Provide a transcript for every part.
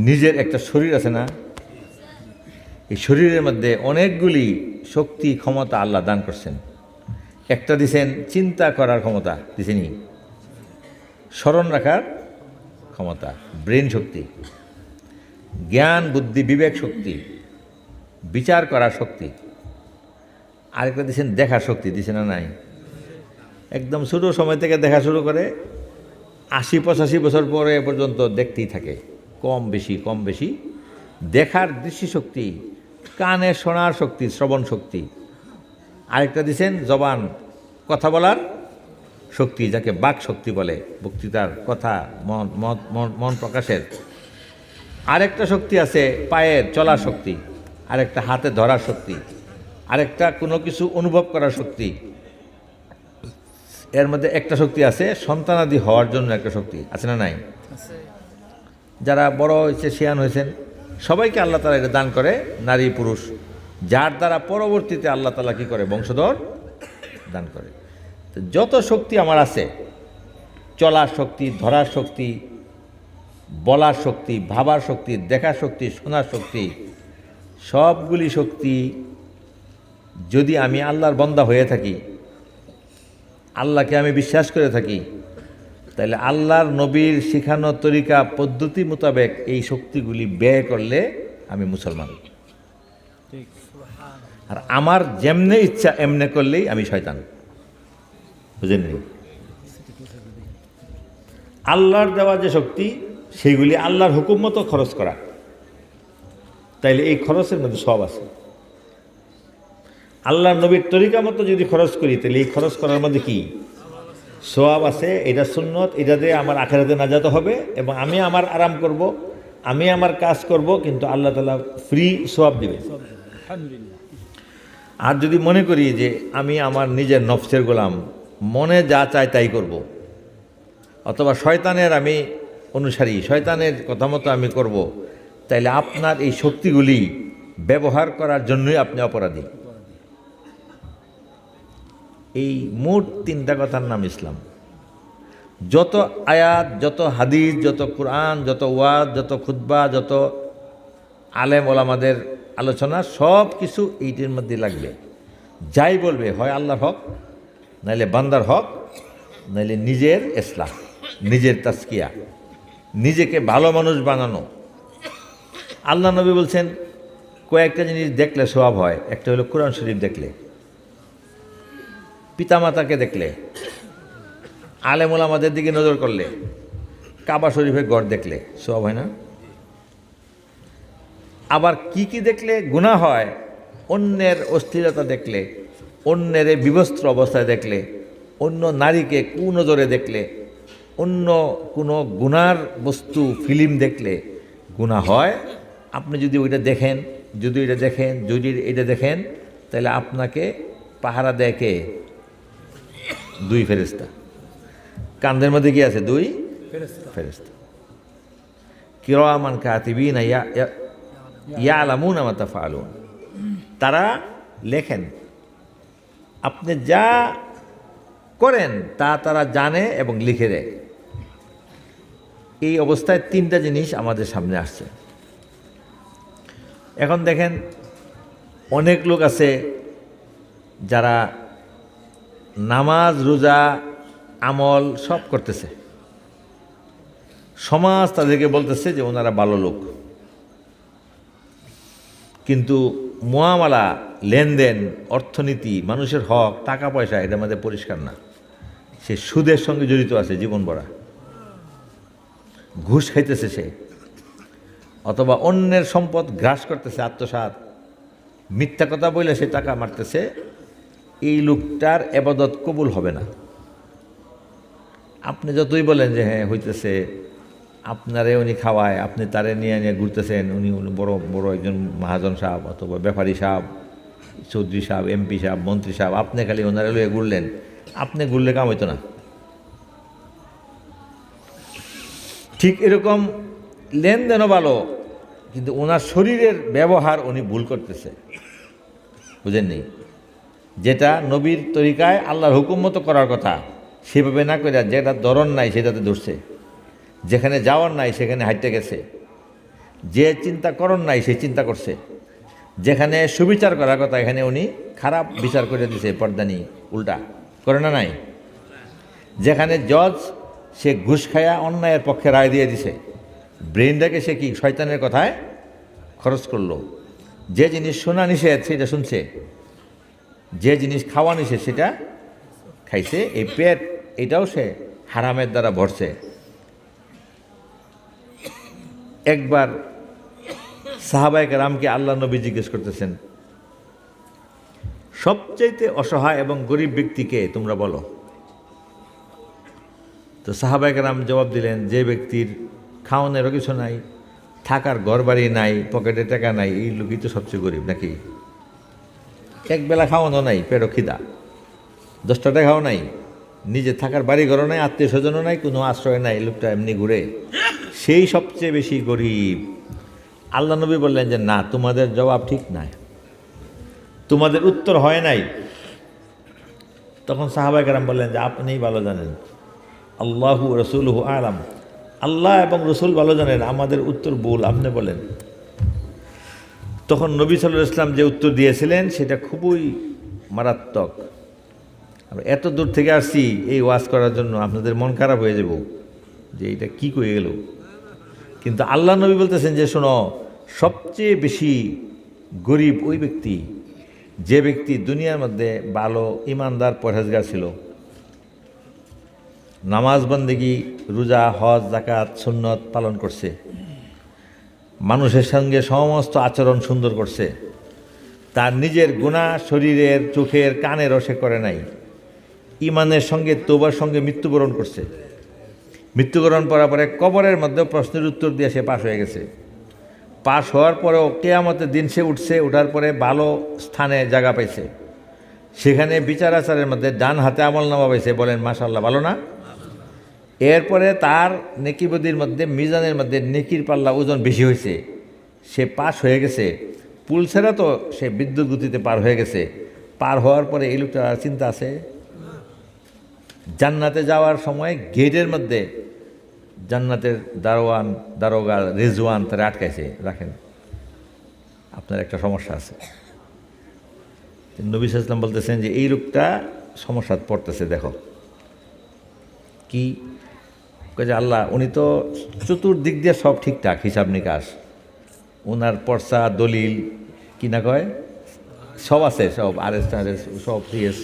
নিজের একটা শরীর আছে না, এই শরীরের মধ্যে অনেকগুলি শক্তি ক্ষমতা আল্লাহ দান করছেন। একটা দিছেন চিন্তা করার ক্ষমতা, দিছেনি স্মরণ রাখার ক্ষমতা, ব্রেন শক্তি, জ্ঞান বুদ্ধি বিবেক শক্তি, বিচার করার শক্তি। আরেকটা দিছেন দেখার শক্তি, দিছে না নাই? একদম ছোটো সময় থেকে দেখা শুরু করে ৮০-৮৫ বছর পরে পর্যন্ত দেখতেই থাকে, কম বেশি দেখার দৃষ্টিশক্তি, কানে শোনার শক্তি, শ্রবণ শক্তি। আরেকটা দিছেন জবান, কথা বলার শক্তি, যাকে বাক শক্তি বলে, বক্তৃতার কথা মন প্রকাশের। আরেকটা শক্তি আছে পায়ের চলার শক্তি, আরেকটা হাতে ধরার শক্তি, আরেকটা কোনো কিছু অনুভব করার শক্তি। এর মধ্যে একটা শক্তি আছে সন্তানাদি হওয়ার জন্য, একটা শক্তি আছে না নাই? যারা বড় হয়েছে শিয়ান হয়েছেন সবাইকে আল্লাহ তাআলা এটা দান করে, নারী পুরুষ, যার দ্বারা পরবর্তীতে আল্লাহ তাআলা কী করে, বংশধর দান করে। তো যত শক্তি আমার আছে, চলার শক্তি, ধরার শক্তি, বলার শক্তি, ভাবার শক্তি, দেখার শক্তি, শোনার শক্তি, সবগুলি শক্তি যদি আমি আল্লাহর বান্দা হয়ে থাকি, আল্লাহকে আমি বিশ্বাস করে থাকি, তাহলে আল্লাহর নবীর শিখানো তরিকা পদ্ধতি মোতাবেক এই শক্তিগুলি ব্যয় করলে আমি মুসলমান। আর আমার যেমনে ইচ্ছা এমনে করলেই আমি শয়তান। বুঝেননি? আল্লাহর দেওয়া যে শক্তি, সেইগুলি আল্লাহর হুকুম মতো খরচ করা, তাইলে এই খরচের মধ্যে সব আছে। আল্লাহর নবীর তরিকা মতো যদি খরচ করি, তাহলে এই খরচ করার মধ্যে কি সওয়াব আছে, এটা সুন্নত, এটা দিয়ে আমার আখিরাতে নাজাত হবে এবং আমি আমার আরাম করব, আমি আমার কাজ করব, কিন্তু আল্লাহ তাআলা ফ্রি সওয়াব দিবে। আর যদি মনে করি যে আমি আমার নিজের নফসের গোলাম, মনে যা চায় তাই করব, অথবা শয়তানের আমি অনুসারী, শয়তানের কথা মতো আমি করব, তাইলে আপনার এই শক্তিগুলি ব্যবহার করার জন্যই আপনি অপরাধী। এই মোট তিনটা কথার নাম ইসলাম। যত আয়াত, যত হাদিস, যত কোরআন, যত ওয়াজ, যত খুতবা, যত আলেম ওলামাদের আলোচনা, সব কিছু এইটির মধ্যে লাগবে। যাই বলবে, হয় আল্লাহর হক, নাইলে বান্দার হক, নাইলে নিজের ইসলাহ, নিজের তাজকিয়া, নিজেকে ভালো মানুষ বানানো। আল্লাহ নবী বলছেন কয়েকটা জিনিস দেখলে সওয়াব হয়। একটা হলো কোরআন শরীফ দেখলে, পিতামাতাকে দেখলে, আলেম ওলামাদের দিকে নজর করলে, কাবা শরীফের গড় দেখলে সওয়াব হয় না? আবার কি দেখলে গুনাহ হয়? অন্যের অস্থিরতা দেখলে, অন্যের বিবস্ত্র অবস্থায় দেখলে, অন্য নারীকে কুনজরে দেখলে, অন্য কোনো গুনার বস্তু ফিল্ম দেখলে গুনাহ হয়। আপনি যদি ওইটা দেখেন, যদি এটা দেখেন, তাহলে আপনাকে পাহারা দেয় কে? 2 ফেরেশতা। কান্দের মধ্যে কি আছে? 2 ফেরেশতা। কিরামান কাতিবিন ইয়ালামুনা মা তাফআলুন। তারা লেখেন, আপনি যা করেন তা তারা জানে এবং লিখে দেয়। এই অবস্থায় 3টা জিনিস আমাদের সামনে আসছে। এখন দেখেন, অনেক লোক আছে যারা নামাজ, রোজা, আমল সব করতেছে, সমাজ তাদেরকে বলতেছে যে ওনারা ভালো লোক, কিন্তু মুআমালা, লেনদেন, অর্থনীতি, মানুষের হক, টাকা পয়সা, এটার মধ্যে পরিষ্কার না। সে সুদের সঙ্গে জড়িত আছে জীবন ভরা, ঘুষ খাইতেছে সে, অথবা অন্যের সম্পদ গ্রাস করতেছে, আত্মসাৎ, মিথ্যা কথা বলে সে টাকা মারতেছে। এই লোকটার ইবাদত কবুল হবে না। আপনি যতই বলেন যে হ্যাঁ হইতেছে, আপনারে উনি খাওয়ায়, আপনি তারে নিয়ে ঘুরতেছেন, উনি বড় বড় একজন মহাজন সাহেব অথবা ব্যাপারী সাহেব, চৌধুরী সাহেব, এমপি সাহেব, মন্ত্রী সাহেব, আপনি খালি ওনারে লয়ে ঘুরলেন, আপনি ঘুরলে কাম হইতো না। ঠিক এরকম লেনদেনও ভালো, কিন্তু ওনার শরীরের ব্যবহার উনি ভুল করতেছে। বুঝেননি? যেটা নবীর তরিকায় আল্লাহর হুকুম মতো করার কথা সেভাবে না করে, যেটা ধরন নাই সেটাতে ধরছে, যেখানে যাওয়ার নাই সেখানে হাঁটতে গেছে, যে চিন্তা করন নাই সে চিন্তা করছে, যেখানে সুবিচার করার কথা এখানে উনি খারাপ বিচার করে দিছে, পর্দানি উল্টা করে না নাই। যেখানে জজ সে ঘুষ খায়া অন্যায়ের পক্ষে রায় দিয়ে দিছে, ব্রেনটাকে সে কি শয়তানের কথায় খরচ করলো। যে জিনিস শোনা নিষেধ সেটা শুনছে, যে জিনিস খাওয়া নিষেধ সেটা খাইছে। এই পেট এটাও সে হারামের দ্বারা ভরছে। একবার সাহাবায়ে কেরামকে আল্লাহ নবী জিজ্ঞেস করতেছেন, সবচাইতে অসহায় এবং গরিব ব্যক্তিকে তোমরা বলো। তো সাহাবায়ে কেরাম জবাব দিলেন, যে ব্যক্তির খাওয়ানোরও কিছু নাই, থাকার ঘরবাড়ি নাই, পকেটে টাকা নাই, এই লোকই তো সবচেয়ে গরিব নাকি। একবেলা খাওয়ানো নাই, পেটও খিদা, 10টা টাকাও নাই, নিজে থাকার বাড়ি ঘরও নাই, আত্মীয় স্বজনও নাই, কোনো আশ্রয় নাই, লোকটা এমনি ঘুরে, সেই সবচেয়ে বেশি গরিব। আল্লাহ নবী বললেন যে না, তোমাদের জবাব ঠিক নাই, তোমাদের উত্তর হয় নাই। তখন সাহাবায়ে কেরাম বললেন যে আপনিই ভালো জানেন, আল্লাহু রাসূলুহু আলাম, আল্লাহ এবং রসুল ভালো জানেন, আমাদের উত্তর ভুল, আপনি বলেন। তখন নবী সাল্লাল্লাহু আলাইহি ওয়াসাল্লাম যে উত্তর দিয়েছিলেন সেটা খুবই মারাত্মক। এত দূর থেকে আসছি এই ওয়াজ করার জন্য, আপনাদের মন খারাপ হয়ে যাব যে এটা কি কয়ে গেল। কিন্তু আল্লাহ নবী বলতেছেন যে শোনো, সবচেয়ে বেশি গরিব ওই ব্যক্তি যে ব্যক্তি দুনিয়ার মধ্যে ভালো ইমানদার পরহেজগার ছিল, নামাজ বন্দেগী, রোজা, হজ, যাকাত, সুন্নত পালন করছে, মানুষের সঙ্গে সমস্ত আচরণ সুন্দর করছে, তার নিজের গুনাহ শরীরের, চোখের, কানেরও সে করে নাই, ইমানের সঙ্গে তওবার সঙ্গে মৃত্যুবরণ করছে, মৃত্যুবরণ করার পরে কবরের মধ্যে প্রশ্নের উত্তর দিয়ে সে পাশ হয়ে গেছে। পাশ হওয়ার পরেও কিয়ামতের দিন সে উঠছে, ওঠার পরে ভালো স্থানে জায়গা পাইছে, সেখানে বিচার আচারের মধ্যে ডান হাতে আমলনামা পাইছে। বলেন মাশাআল্লাহ, ভালো না? এরপরে তার নেকিবদির মধ্যে, মিজানের মধ্যে নেকির পাল্লা ওজন বেশি হয়েছে, সে পাশ হয়ে গেছে। পুল ছেড়া তো সে বিদ্যুৎ গতিতে পার হয়ে গেছে। পার হওয়ার পরে এই লোকটা চিন্তা আছে, জান্নাতে যাওয়ার সময় গেটের মধ্যে জান্নাতের দারোগা রেজওয়ান তারা আটকাইছে, রাখেন, আপনার একটা সমস্যা আছে। নবী সাল্লাল্লাহু আলাইহি ওয়াসাল্লাম বলতেছেন যে এই লোকটা সমস্যা পড়তেছে, দেখো কি। যে আল্লাহ, উনি তো চতুর্দিক দিয়ে সব ঠিকঠাক, হিসাব নিকাশ, ওনার পর্চা দলিল কি না কয় সব আছে, সব আরএস টারেস সব পিএস,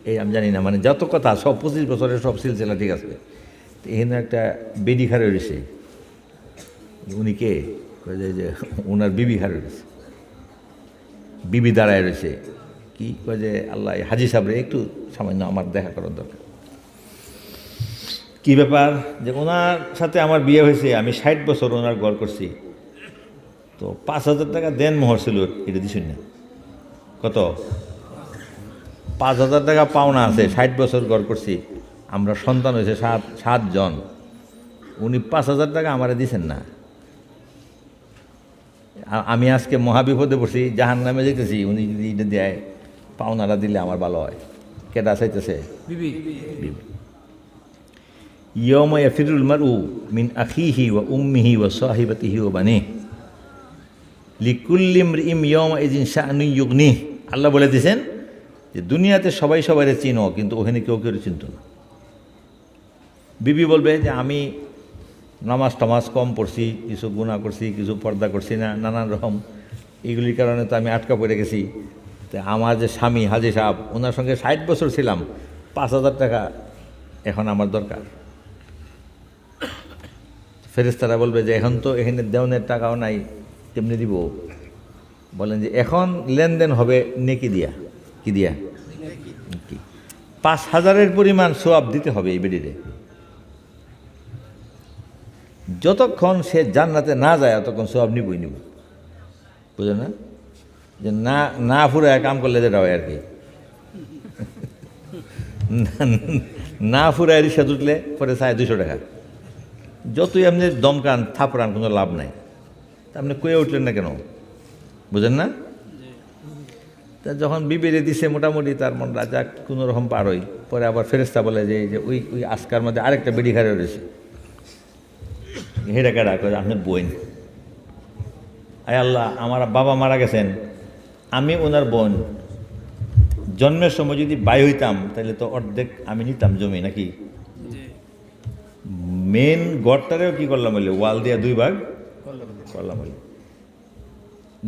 এই আমি জানি না, মানে যত কথা সব 25 বছরের সব সিলসিলা ঠিক আছে। এখানে একটা বেডি খারে রয়েছে, উনি কে? যে ওনার বিবি খারে রয়েছে, বিবি দাঁড়ায় রয়েছে, কি কয় যে আল্লাহ, হাজি সাহেবরে একটু সামান্য আমার দেখা করার দরকার। কি ব্যাপার? যে ওনার সাথে আমার বিয়ে হয়েছে, আমি 60 বছর ওনার ঘর করছি, তো 5,000 টাকা দেন মোহর ছিল, এটা দিছেন না। কত? 5,000 টাকা পাওনা আছে, 60 বছর ঘর করছি, আমরা সন্তান হয়েছে 7 জন, উনি 5,000 টাকা আমারে দিছেন না। আমি আজকে মহাবিপদে পড়ছি, জাহান্নামে যেতেছি, উনি যদি এটা দেয়, পাওনারা দিলে আমার ভালো হয়। কেটা চাইতেছে? বিবি। ইয়াউমা ইয়াফিরুল মারউ মিন আখিহি ওয়া উম্মিহি ওয়া সাহিবাতিহি ওয়া বানিহি লিকুল্লি ইমরিইন ইয়াউমাইযিন শাআনুন ইউগনিহি। আল্লাহ বলে দিয়েছেন যে দুনিয়াতে সবাই সবাইরে চিনো, কিন্তু ওখানে কেউ কেউ চিনত না। বিবি বলবে যে আমি নামাজ টামাজ কম পড়ছি, কিছু গুনাহ করছি, কিছু পর্দা করছি না, নানান রকম, এগুলির কারণে তো আমি আটকা পড়ে গেছি। তো আমার যে স্বামী হাজি সাহেব, ওনার সঙ্গে 60 বছর ছিলাম, 5,000 টাকা এখন আমার দরকার। ফেরেশতারা বলবে যে এখন তো এখানে দেওয়ানের টাকাও নাই, কেমনি দিব? বলেন যে এখন লেনদেন হবে নেকি দিয়া। কি দিয়া? 5,000-এর পরিমাণ সওয়াব দিতে হবে এই বেডিরে। যতক্ষণ সে জান্নাতে না যায় ততক্ষণ সওয়াব নিবই নিব, বুঝলেন না? যে না ফুরায় কাম করলে যেটা হয় আর কি, না ফুরায় রিক্সা উঠলে পরে চায় 200 টাকা। যতই আপনি দমকান থাপড়ান, কোনো লাভ নাই। তা আপনি কয়ে উঠলেন না কেন? বুঝেন না? তা যখন বিবেরে দিছে মোটামুটি তার মন রাজা কোনো রকম পার হই, পরে আবার ফেরেশতা বলে যে ওই আজকার মধ্যে আরেকটা বেডি খারে রয়েছে, হেডা কেডা করে আপনার বইন। আয় আল্লাহ, আমার বাবা মারা গেছেন, আমি ওনার বোন, জন্মের সময় যদি বাই হইতাম তাহলে তো অর্ধেক আমি নিতাম জমি, নাকি? মেন গড়টারেও কি করলাম বলে, ওয়াল দিয়া 2 ভাগ করলাম বলে।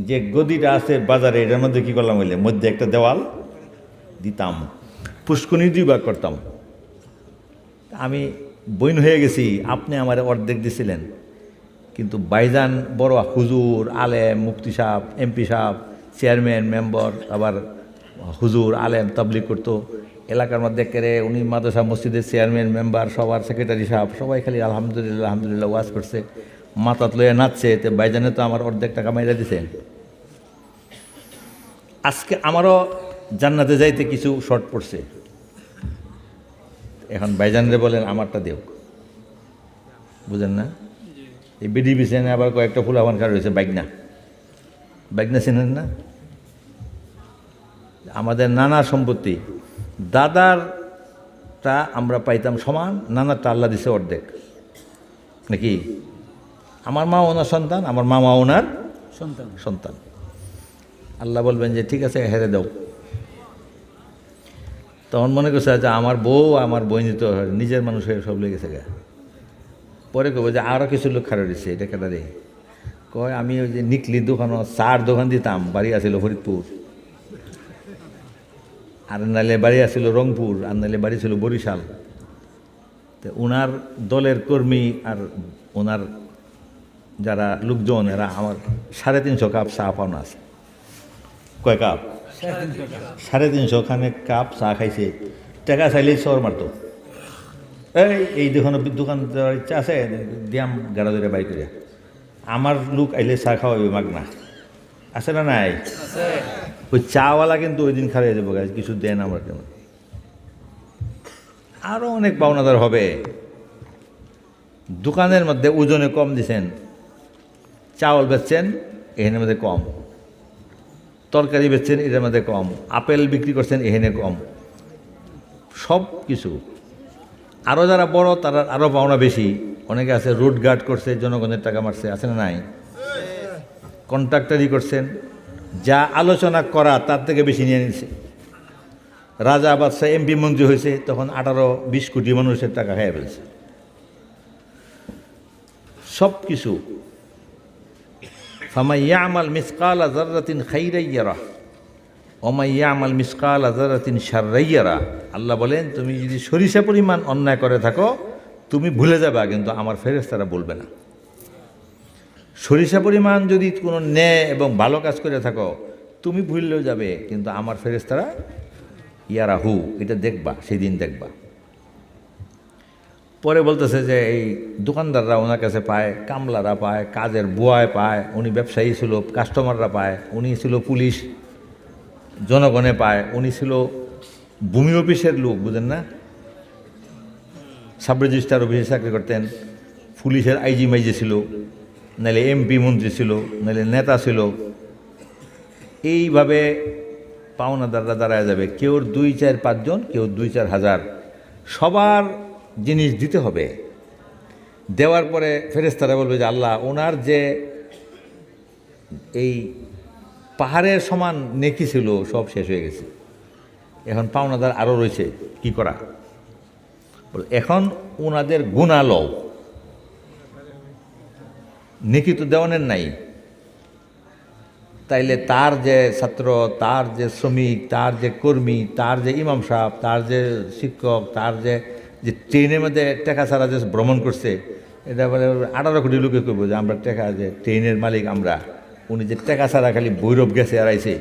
যে গদিটা আছে বাজারে, এটার মধ্যে কি করলাম বলে, মধ্যে একটা দেওয়াল দিতাম, পুষ্কুনি 2 ভাগ করতাম। আমি বইন হয়ে গেছি, আপনি আমার অর্ধেক দিছিলেন, কিন্তু বাইজান বড় হুজুর, আলেম, মুফতি সাহেব, এমপি সাহেব, চেয়ারম্যান, মেম্বার, আবার হুজুর, আলেম, তাবলিগ করতো এলাকার মধ্যে কেড়ে। উনি মাদ্রাসা মসজিদের চেয়ারম্যান, মেম্বার, সবার সেক্রেটারি সাহেব, সবাই খালি আলহামদুলিল্লাহ আলহামদুলিল্লাহ ওয়াজ করছে, মাথাত লইয়া নাচছে। তো বাইজানে তো আমার অর্ধেক টাকা মাইরা দিছেন। আজকে আমারও জান্নাতে যাইতে কিছু শর্ট পড়ছে, এখন বাইজানরে বলেন আমারটা দেও, বুঝেন না? এই বিডি বিছেনে আবার কয়েকটা ফুলাবান কার রয়েছে, বাইকনা বাইকনা চেনেন না? আমাদের নানার সম্পত্তি, দাদারটা আমরা পাইতাম সমান, নানারটা আল্লাহ দিছে অর্ধেক, নাকি? আমার মা ওনার সন্তান, আমার মামা ওনার সন্তান। আল্লাহ বলবেন যে ঠিক আছে হেরে দাও। তখন মনে করছে আচ্ছা আমার বউ আমার বই নিতে নিজের মানুষ হয়ে সব লেগেছে গা। পরে কব যে আরও কিছু লোক খারাপ দিচ্ছে, এটা কেটারে? কয় আমি ওই যে নিকলি দোকানও চার দোকান দিতাম, বাড়ি আসিল ফরিদপুর, আর নাইলে বাড়ি আসিল রংপুর, আর নাইলে বাড়ি ছিল বরিশাল। তো ওনার দলের কর্মী আর ওনার যারা লোকজন, এরা আমার 350 কাপ চা পাওনা আছে। কয় কাপ? 350 খানেক কাপ চা খাইছে। টাকা চাইলেই চর মারতো, এই দোকানদার ইচ্ছা আছে দিয়াম গাড়া ধরে বাই করে, আমার লোক আইলে চা খাওয়াবে মাগনা, আছে না নাই? ওই চাওয়ালা কিন্তু ওই দিন খারিয়ে যাবো, গাছ কিছু দেন আমার কেন। আরও অনেক পাওনাদার হবে। দোকানের মধ্যে ওজনে কম দিছেন, চাউল বেচছেন এখানের মধ্যে কম, তরকারি বেচছেন এটার মধ্যে কম, আপেল বিক্রি করছেন এখানে কম, সব কিছু। আরও যারা বড় তারা আরও পাওনা বেশি। অনেকে আছে রোড গার্ড করছে, জনগণের টাকা মারছে, আছে না নাই? কন্ট্রাক্টারি করছেন, যা আলোচনা করা তার থেকে বেশি নিয়ে নিছে। রাজা বাদশাহ এমপি মন্ত্রী হয়েছে, তখন 18-20 কোটি মানুষের টাকা খেয়ে ফেলছে। সব কিছু। ফামান ইয়ামাল মিসকালা যাররাতিন খাইরান ইয়ারাহ ওয়া মান ইয়ামাল মিসকালা যাররাতিন শাররান ইয়ারাহ। আল্লাহ বলেন তুমি যদি সরিষা পরিমাণ অন্যায় করে থাকো তুমি ভুলে যাবে, কিন্তু আমার ফেরেশতারা বলবে না। সরিষা পরিমাণ যদি কোনো ন্যায় এবং ভালো কাজ করে থাকো তুমি ভুললেও যাবে, কিন্তু আমার ফেরেশতারা ইয়ারাহু, এটা দেখবা, সেই দিন দেখবা। পরে বলতেছে যে এই দোকানদাররা ওনার কাছে পায়, কামলারা পায়, কাজের বুয়ায় পায়, উনি ব্যবসায়ী ছিল, কাস্টমাররা পায়, উনি ছিল পুলিশ, জনগণে পায়, উনি ছিল ভূমি অফিসের লোক, বুঝেন না? সাব রেজিস্ট্রার অফিসে চাকরি করতেন, পুলিশের আইজি মাইজি ছিল, নাহলে এমপি মন্ত্রী ছিল, নাহলে নেতা ছিল। এইভাবে পাওনাদাররা দাঁড়ায় যাবে, কেউ 2-4-5 জন, কেউ 2-4 হাজার, সবার জিনিস দিতে হবে। দেওয়ার পরে ফেরেশতারা বলবে যে আল্লাহ ওনার যে এই পাহাড়ের সমান নেকি ছিল সব শেষ হয়ে গেছে, এখন পাওনাদার আরও রয়েছে, কি করা? এখন ওনাদের গুনাহ লও, নেকি তো দেওয়ানের নাই। তাইলে তার যে ছাত্র, তার যে শ্রমিক, তার যে কর্মী, তার যে ইমাম সাহেব, তার যে শিক্ষক, তার যে ট্রেনের মধ্যে টাকা ছাড়া যে ভ্রমণ করছে, এটা বলে 18 কোটি লোকে করবো যে আমরা টাকা, যে ট্রেনের মালিক আমরা, উনি যে টাকা ছাড়া খালি ভৈরব গেছে আর আইছে,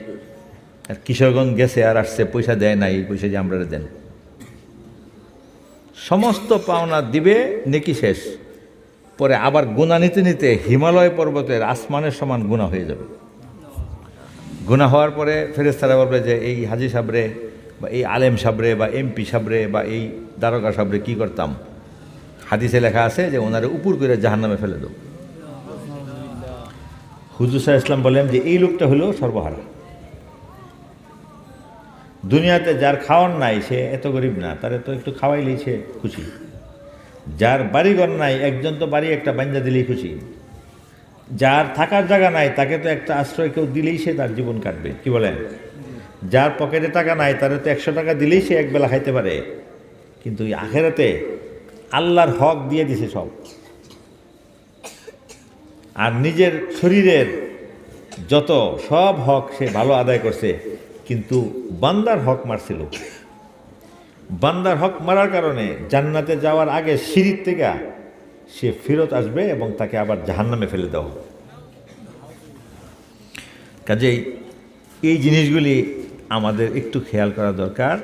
আর কিশোরগঞ্জ গেছে আর আসছে, পয়সা দেয় নাই, পয়সা যে আমরা দেন। সমস্ত পাওনা দিবে, নেকি শেষ। পরে আবার গুণা নিতে নিতে হিমালয় পর্বতের আসমানের সমান গুণা হয়ে যাবে। গুনাহ হওয়ার পরে ফেরেশতারা বলবে যে এই হাজী সাবরে বা এই আলেম সাবরে বা এমপি সাবরে বা এই দারোগা সাবরে কী করতাম? হাদিসে লেখা আছে যে ওনারে উপর করে জাহান্নামে ফেলে দাও। হুজুর সাল্লাল্লাহু আলাইহি ওয়াসাল্লাম বলেন যে এই লোকটা হলো সর্বহারা। দুনিয়াতে যার খাওয়ার নাই সে এত গরিব না, তারে তো একটু খাওয়াইলেই সে খুশি। যার বাড়িঘর নাই, একজন তো বাড়ি একটা বাঞ্জা দিলেই খুশি। যার থাকার জায়গা নাই তাকে তো একটা আশ্রয় কেউ দিলেই সে তার জীবন কাটবে, কি বলেন? যার পকেটে টাকা নাই তারে তো 100 টাকা দিলেই সে একবেলা খাইতে পারে। কিন্তু এই আখেরাতে আল্লাহর হক দিয়ে দিছে সব, আর নিজের শরীরের যত সব হক সে ভালো আদায় করছে, কিন্তু বান্দার হক মারছিল। বান্দার হক মারার কারণে জান্নাতে যাওয়ার আগে সিঁড়ির থেকে সে ফেরত আসবে এবং তাকে আবার জাহান্নামে ফেলে দেওয়া হবে। কাজেই এই জিনিসগুলি আমাদের একটু খেয়াল করা দরকার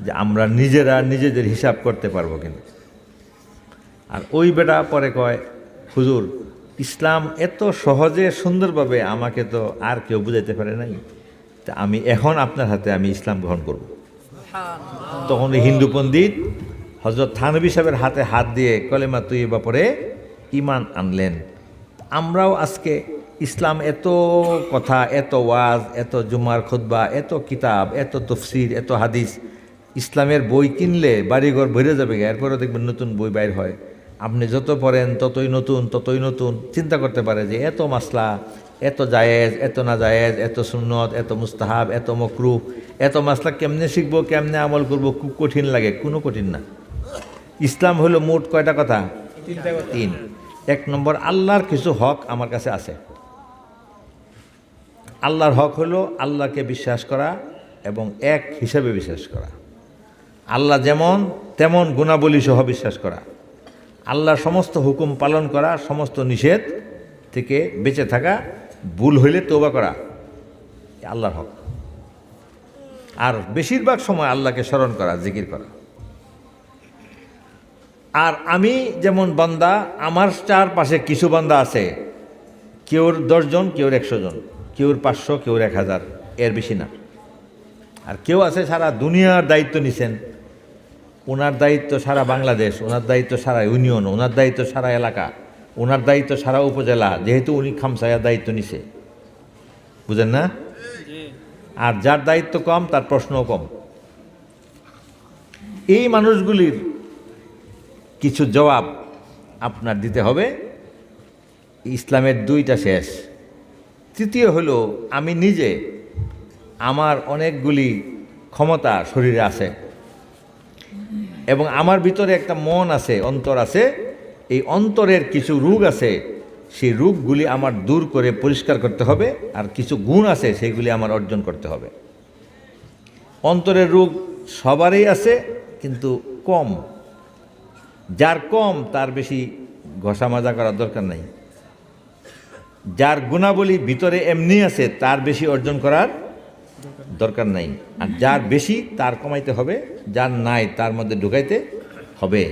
যে আমরা নিজেরা নিজেদের হিসাব করতে পারবো কিনা। আর ওই বেটা পরে কয়, হুজুর ইসলাম এত সহজে সুন্দরভাবে আমাকে তো আর কেউ বুঝাইতে পারে নাই, তা আমি এখন আপনার হাতে আমি ইসলাম গ্রহণ করব। তখন হিন্দু পণ্ডিত হযরত থানভী সাহেবের হাতে হাত দিয়ে কলেমা তৈয়বা পড়ে ঈমান আনলেন। আমরাও আজকে ইসলাম এত কথা, এত ওয়াজ, এত জুমার খুতবা, এত কিতাব, এত তফসির, এত হাদিস, ইসলামের বই কিনলে বাড়িঘর ভরে যাবে, এরপরে দেখবেন নতুন বই বাইর হয়। আপনি যত পড়েন ততই নতুন ততই নতুন। চিন্তা করতে পারে যে এত মাসলা, এত জায়েজ, এত না জায়েজ, এত সুন্নত, এত মুস্তাহাব, এত মকরুহ, এত মাসলা কেমনে শিখবো, কেমনে আমল করবো, খুব কঠিন লাগে। কোনো কঠিন না। ইসলাম হলো মোট কয়টা কথা? 3। 1 নম্বর, আল্লাহর কিছু হক আমার কাছে আছে। আল্লাহর হক হলো আল্লাহকে বিশ্বাস করা এবং এক হিসাবে বিশ্বাস করা। আল্লাহ যেমন তেমন গুণাবলী সহ বিশ্বাস করা। আল্লাহর সমস্ত হুকুম পালন করা, সমস্ত নিষেধ থেকে বেঁচে থাকা, ভুল হইলে তওবা করা, আল্লাহর হক। আর বেশিরভাগ সময় আল্লাহকে স্মরণ করা, জিকির করা। আর আমি যেমন বান্দা, আমার চারপাশে কিছু বান্দা আছে, কেউর 10 জন, কেউর 100 জন, কেউর 500, কেউর 1000, এর বেশি না। আর কেউ আছে সারা দুনিয়ার দায়িত্ব নিছেন, ওনার দায়িত্ব সারা বাংলাদেশ, ওনার দায়িত্ব সারা ইউনিয়ন, ওনার দায়িত্ব সারা এলাকা, ওনার দায়িত্ব সারা উপজেলা, যেহেতু উনি খামসায়া দায়িত্ব নিছে, বুঝেন না? আর যার দায়িত্ব কম তার প্রশ্নও কম। এই মানুষগুলির কিছু জবাব আপনার দিতে হবে। ইসলামের 2টা শেষ। তৃতীয় হলো, আমি নিজে, আমার অনেকগুলি ক্ষমতা শরীরে আছে এবং আমার ভিতরে একটা মন আছে, অন্তর আছে। এই অন্তরের কিছু রোগ আছে, সেই রোগগুলি আমার দূর করে পরিষ্কার করতে হবে। আর কিছু গুণ আছে, সেইগুলি আমার অর্জন করতে হবে। অন্তরের রোগ সবারই আছে, কিন্তু কম। যার কম তার বেশি ঘষা মাজা করার দরকার নাই। যার গুণাবলী ভিতরে এমনি আছে তার বেশি অর্জন করার দরকার নাই। আর যার বেশি তার কমাইতে হবে, যার নাই তার মধ্যে ঢুকাইতে হবে।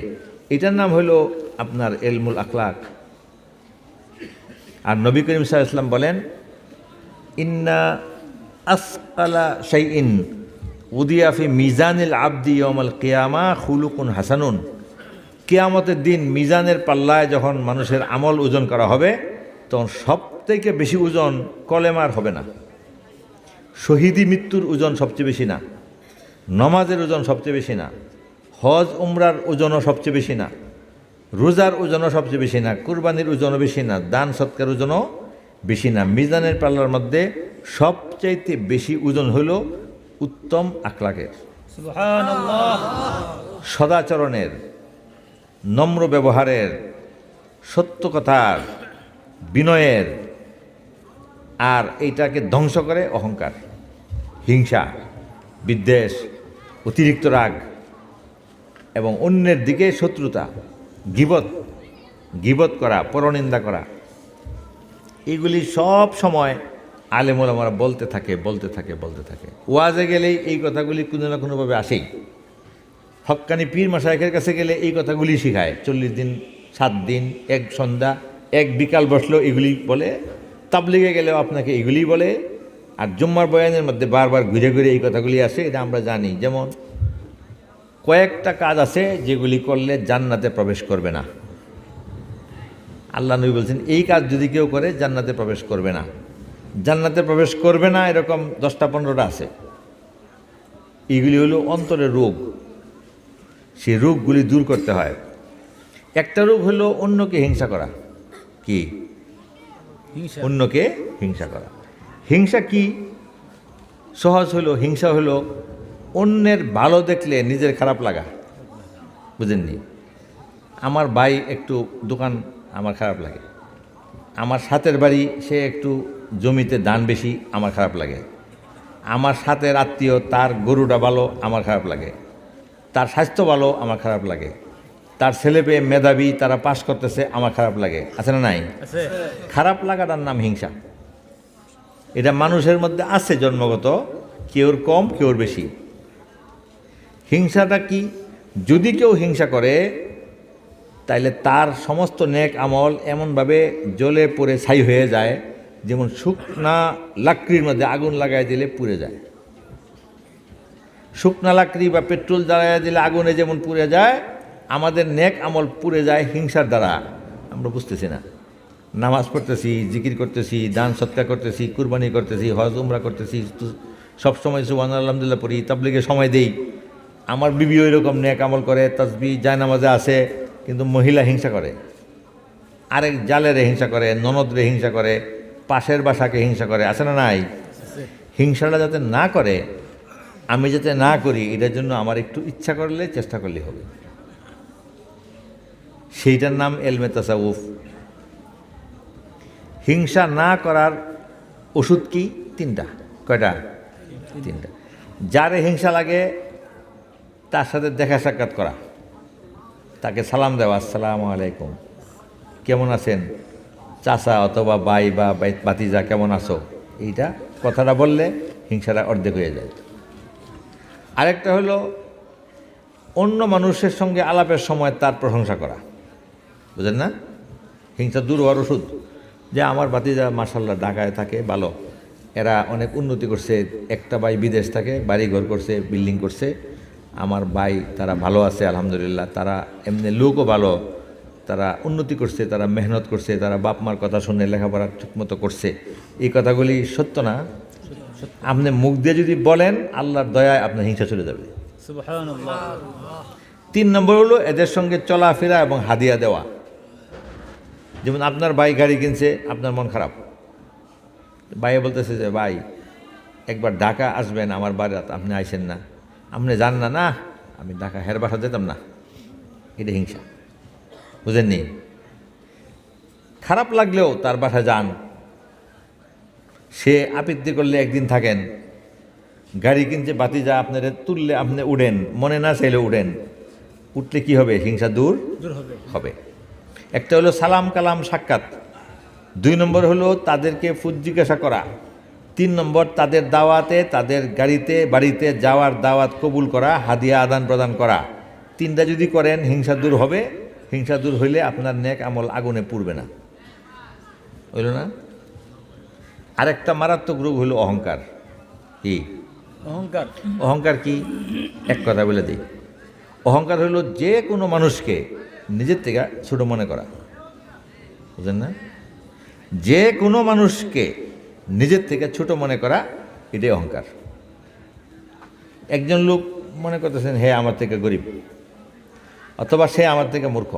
এটার নাম হলো আপনার ইলমুল আখলাক। আর নবী করিম সাল্লাল্লাহু আলাইহি ওয়াসাল্লাম বলেন, ইন্না আসকালা শাইইন উদিয়া ফি মিজানিল আবদি ইয়াউমাল কিয়ামা খুলুকুন হাসানুন। কিয়ামতের দিন মিজানের পাল্লায় যখন মানুষের আমল ওজন করা হবে, তখন সবথেকে বেশি ওজন কলেমার হবে না, শহীদি মৃত্যুর ওজন সবচেয়ে বেশি না, নমাজের ওজন সবচেয়ে বেশি না, হজ উমরার ওজনও সবচেয়ে বেশি না, রোজার ওজনও সবচেয়ে বেশি না, কুরবানির ওজনও বেশি না, দান সৎকার ওজনও বেশি না। মিজানের পাল্লার মধ্যে সবচাইতে বেশি ওজন হইল উত্তম আখলাকের, সুবহানাল্লাহ, সদাচরণের, নম্র ব্যবহারের, সত্য কথার, বিনয়ের। আর এইটাকে ধ্বংস করে অহংকার, হিংসা, বিদ্বেষ, অতিরিক্ত রাগ এবং অন্যের দিকে শত্রুতা, গীবত করা, পরনিন্দা করা। এগুলি সব সময় আলেম ওলামারা বলতে থাকে। ওয়াজে গেলেই এই কথাগুলি কোনো না কোনোভাবে আসেই। হক্কানি পীর মাশায়েখের কাছে গেলে এই কথাগুলি শিখায়। 40 দিন, 7 দিন, এক সন্ধ্যা, এক বিকাল বসলেও এগুলি বলে। তাবলিগে গেলেও আপনাকে এগুলি বলে। আর জুম্মার বয়ানের মধ্যে বারবার ঘুরে ঘুরে এই কথাগুলি আসে, এটা আমরা জানি। যেমন কয়েকটা কাজ আছে যেগুলি করলে জান্নাতে প্রবেশ করবে না। আল্লাহ নবী বলছেন, এই কাজ যদি কেউ করে জান্নাতে প্রবেশ করবে না। জান্নাতে প্রবেশ করবে না এরকম 10টা-15টা আছে। এইগুলি হলো অন্তরের রোগ, সেই রোগগুলি দূর করতে হয়। একটা রোগ হলো অন্যকে হিংসা করা। কি? অন্যকে হিংসা করা। হিংসা কি? সহজ হলো, হিংসা হলো অন্যের ভালো দেখলে নিজের খারাপ লাগা। বুঝেননি? আমার ভাই একটু দোকান, আমার খারাপ লাগে। আমার সাথের বাড়ি, সে একটু জমিতে ধান বেশি, আমার খারাপ লাগে। আমার সাথের আত্মীয়, তার গরুটা ভালো, আমার খারাপ লাগে। তার স্বাস্থ্য ভালো, আমার খারাপ লাগে। তার ছেলে পেয়ে মেধাবী, তারা পাস করতেছে, আমার খারাপ লাগে। আছে না নাই? খারাপ লাগাটার নাম হিংসা। এটা মানুষের মধ্যে আছে জন্মগত, কেউর কম কেউর বেশি। হিংসাটা কি? যদি কেউ হিংসা করে তাইলে তার সমস্ত নেক আমল এমনভাবে জ্বলে পড়ে ছাই হয়ে যায়, যেমন শুকনা লাকড়ির মধ্যে আগুন লাগাই দিলে পুড়ে যায়। শুকনা লাকড়ি বা পেট্রোল জ্বালাইয়া দিলে আগুনে যেমন পুড়ে যায়, আমাদের নেক আমল পুড়ে যায় হিংসার দ্বারা। আমরা বুঝতেছি না। নামাজ পড়তেছি, জিকির করতেছি, দান সৎকার করতেছি, কুরবানি করতেছি, হজ উমরা করতেছি, সবসময় সুবহানাল্লাহ আলহামদুলিল্লাহ পড়ি, তাবলীগে সময় দেই। আমার বিবিও এরকম নেক আমল করে, তাসবিহ জায়নামাজে আসে, কিন্তু মহিলা হিংসা করে, আরেক জালেরে হিংসা করে, ননদরে হিংসা করে, পাশের বাসাকে হিংসা করে। আছে না নাই? হিংসাটা যাতে না করে, আমি যাতে না করি, এটার জন্য আমার একটু ইচ্ছা করলে, চেষ্টা করলে হবে। সেইটার নাম এলমে তাসাউফ। হিংসা না করার ওষুধ কি? তিনটা। কয়টা? তিনটা। যারে হিংসা লাগে তার সাথে দেখা সাক্ষাৎ করা, তাকে সালাম দেওয়া, আসসালামু আলাইকুম, কেমন আছেন চাচা অথবা ভাই বা ভাতিজা, কেমন আছো? এইটা কথাটা বললে হিংসাটা অর্ধেক হয়ে যায়। আরেকটা হলো অন্য মানুষের সঙ্গে আলাপের সময় তার প্রশংসা করা। বুঝেন না? হিংসা দূর হওয়ার ওষুধ। যে আমার ভাতিজা মাশাআল্লাহ ঢাকায় থাকে, ভালো, এরা অনেক উন্নতি করছে, একটা ভাই বিদেশ থাকে, বাড়ি ঘর করছে, বিল্ডিং করছে, আমার ভাই তারা ভালো আছে আলহামদুলিল্লাহ, তারা এমনি লোকও ভালো, তারা উন্নতি করছে, তারা মেহনত করছে, তারা বাপ মার কথা শুনে লেখাপড়া ঠিকমতো করছে। এই কথাগুলি সত্য না? আপনি মুখ দিয়ে যদি বলেন, আল্লাহর দয়ায় আপনার হিংসা চলে যাবে। সুবহানাল্লাহ। 3 নম্বর হলো এদের সঙ্গে চলাফেরা এবং হাদিয়া দেওয়া। যেমন আপনার ভাই গাড়ি কিনছে, আপনার মন খারাপ, ভাইয়ে বলতেছে যে ভাই একবার ঢাকা আসবেন আমার বাড়িতে, আপনি আইসেন না, আপনি যান না। না, আমি ঢাকা হের বাসা যেতাম না। এটা হিংসা। বুঝেননি? খারাপ লাগলেও তার বাসায় যান, সে আপত্তি করলে একদিন থাকেন। গাড়ি কিনছে ভাতিজা, আপনার তুললে আপনি উড়েন, মনে না চাইলে উড়েন। উঠলে কি হবে? হিংসা দূর হবে। একটা হলো সালাম কালাম সাক্ষাৎ, 2 নম্বর হলো তাদেরকে ফুট জিজ্ঞাসা করা, 3 নম্বর তাদের দাওয়াতে, তাদের গাড়িতে বাড়িতে যাওয়ার দাওয়াত কবুল করা, হাদিয়া আদান প্রদান করা। 3টা যদি করেন হিংসা দূর হবে। হিংসা দূর হইলে আপনার নেক আমল আগুনে পুড়বে না। হইল না? আরেকটা মারাত্মক রোগ হলো অহংকার। কি অহংকার? অহংকার কি? এক কথা বলে দিই। অহংকার হলো যে কোনো মানুষকে নিজের থেকে ছোট মনে করা। বুঝলেন না? যে কোনো মানুষকে নিজের থেকে ছোট মনে করা, এটাই অহংকার। একজন লোক মনে করতেছেন হে আমার থেকে গরিব, অথবা সে আমার থেকে মূর্খ,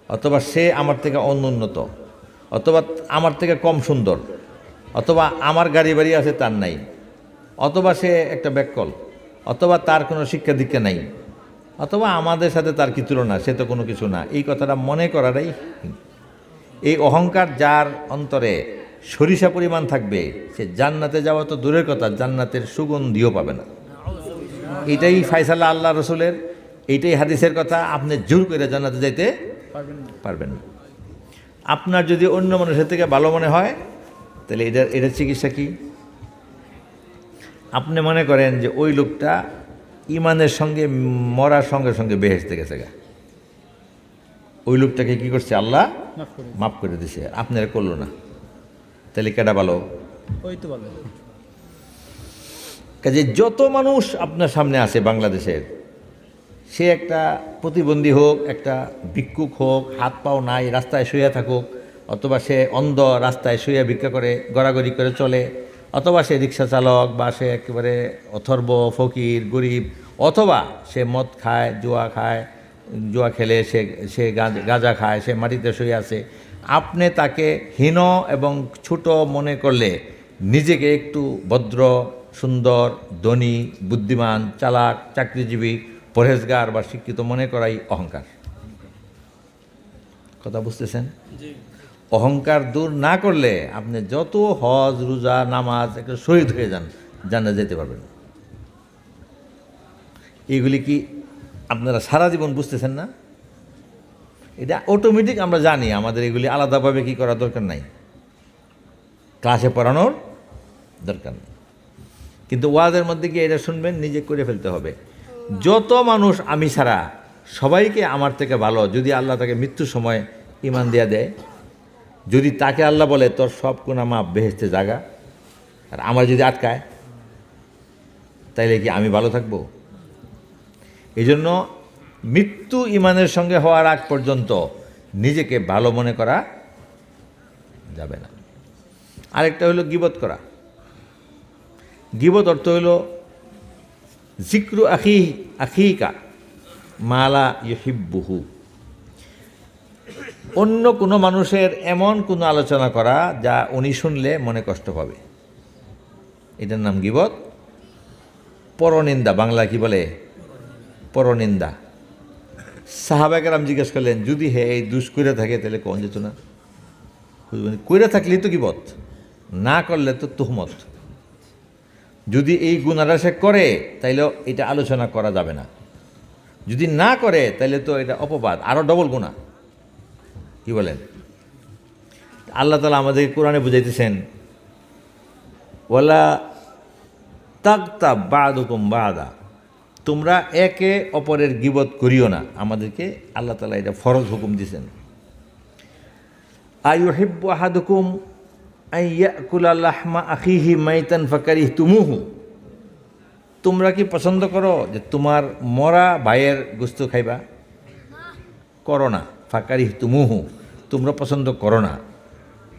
অথবা সে আমার থেকে অনুন্নত, অথবা আমার থেকে কম সুন্দর, অথবা আমার গাড়ি বাড়ি আছে তার নাই, অথবা সে একটা ব্যাককল, অথবা তার কোনো শিক্ষা দীক্ষা নাই, অথবা আমাদের সাথে তার কি তুলনা, সে তো কোনো কিছু না। এই কথাটা মনে করাটাই এই অহংকার। যার অন্তরে সরিষা পরিমাণ থাকবে, সে জান্নাতে যাওয়া তো দূরের কথা, জান্নাতের সুগন্ধিও পাবে না। এটাই ফায়সালা আল্লাহ রসুলের, এইটাই হাদিসের কথা। আপনি জোর করে জান্নাতে যাইতে পারবেন না। আপনার যদি অন্য মানুষের থেকে ভালো মনে হয়, তাহলে এটার চিকিৎসা কি? আপনি মনে করেন যে ওই লোকটা ইমানের সঙ্গে মরার সঙ্গে সঙ্গে বেহেশতে গেছে গা, ওই লোকটাকে কি করছে? আল্লাহ মাফ করে দিছে, আপনারা করলো না, তাহলে কেটা ভালো? ওই তো ভালো। কাজে যত মানুষ আপনার সামনে আছে বাংলাদেশের, সে একটা প্রতিবন্ধী হোক, একটা ভিক্ষুক হোক, হাত পাও নাই, রাস্তায় শুয়ে থাকুক, অথবা সে অন্ধ, রাস্তায় শুয়ে ভিক্ষা করে গড়াগড়ি করে চলে, অথবা সে রিক্সা চালক, বা সে একেবারে অথর্ব ফকির গরিব, অথবা সে মদ খায়, জুয়া খেলে, সে গাঁজা খায়, সে মাটিতে শুয়ে আছে, আপনি তাকে হীন এবং ছোট মনে করলে নিজেকে একটু ভদ্র, সুন্দর, ধনী, বুদ্ধিমান, চালাক, চাকরিজীবী, পরহেজগার বা শিক্ষিত মনে করাই অহংকার। কথা বুঝতেছেন? অহংকার দূর না করলে আপনি যত হজ, রোজা, নামাজ একটা শহীদ হয়ে যান, জান্নাতে যেতে পারবেন। এগুলি কি আপনারা সারা জীবন বুঝতেছেন না? এটা অটোমেটিক আমরা জানি, আমাদের এগুলি আলাদাভাবে কি করার দরকার নাই, ক্লাসে পড়ানোর দরকার নেই। কিন্তু ওয়াজের মধ্যে গিয়ে এটা শুনবেন, নিজে করে ফেলতে হবে। যত মানুষ আমি ছাড়া সবাইকে আমার থেকে ভালো, যদি আল্লাহ তাকে মৃত্যুর সময় ঈমান দিয়া দেয়, যদি তাকে আল্লাহ বলে তোর সব গুনাহ মাফ, বেহেশতে জাগা, আর আমার যদি আটকায়, তাইলে কি আমি ভালো থাকবো? এই জন্য মৃত্যু ঈমানের সঙ্গে হওয়ার আগ পর্যন্ত নিজেকে ভালো মনে করা যাবে না। আরেকটা হলো গীবত করা। গীবত অর্থ হলো জিক্রু আখিকা মালা ইউহিব্বুহু, অন্য কোনো মানুষের এমন কোনো আলোচনা করা যা উনি শুনলে মনে কষ্ট পাবে, এটার নাম গীবত। পরনিন্দা, বাংলা কি বলে? পরনিন্দা। সাহাবায়ে কেরাম জিজ্ঞেস করলেন, যদি হে এই দুষ কইরা থাকে তাহলে কোন যেত না? কইরা থাকলেই তো গীবত, না করলে তো তুহমত। যদি এই গুনাহটা সে করে তাইলে এটা আলোচনা করা যাবে না, যদি না করে তাইলে তো এটা অপবাদ, আরও ডবল গুনাহ। কি বলেন? আল্লাহ তাআলা আমাদের কোরআনে বুঝাইতেছেন, ওয়ালা তাগতাব বা'দুকুম বা'দা, তোমরা একে অপরের গীবত করিও না। আমাদেরকে আল্লাহ তাআলা এটা ফরজ হুকুম দিয়েছেন। আইয়ুহিব্বু আহাদুকুম আইয়াকুলা লাহমা আখিহি মাইতান ফাকারিহতুমুহু, তোমরা কি পছন্দ করো যে তোমার মরা ভাইয়ের গোশত খাইবা? করো না। ফাকারিহতুমুহু, তোমরা পছন্দ করো না।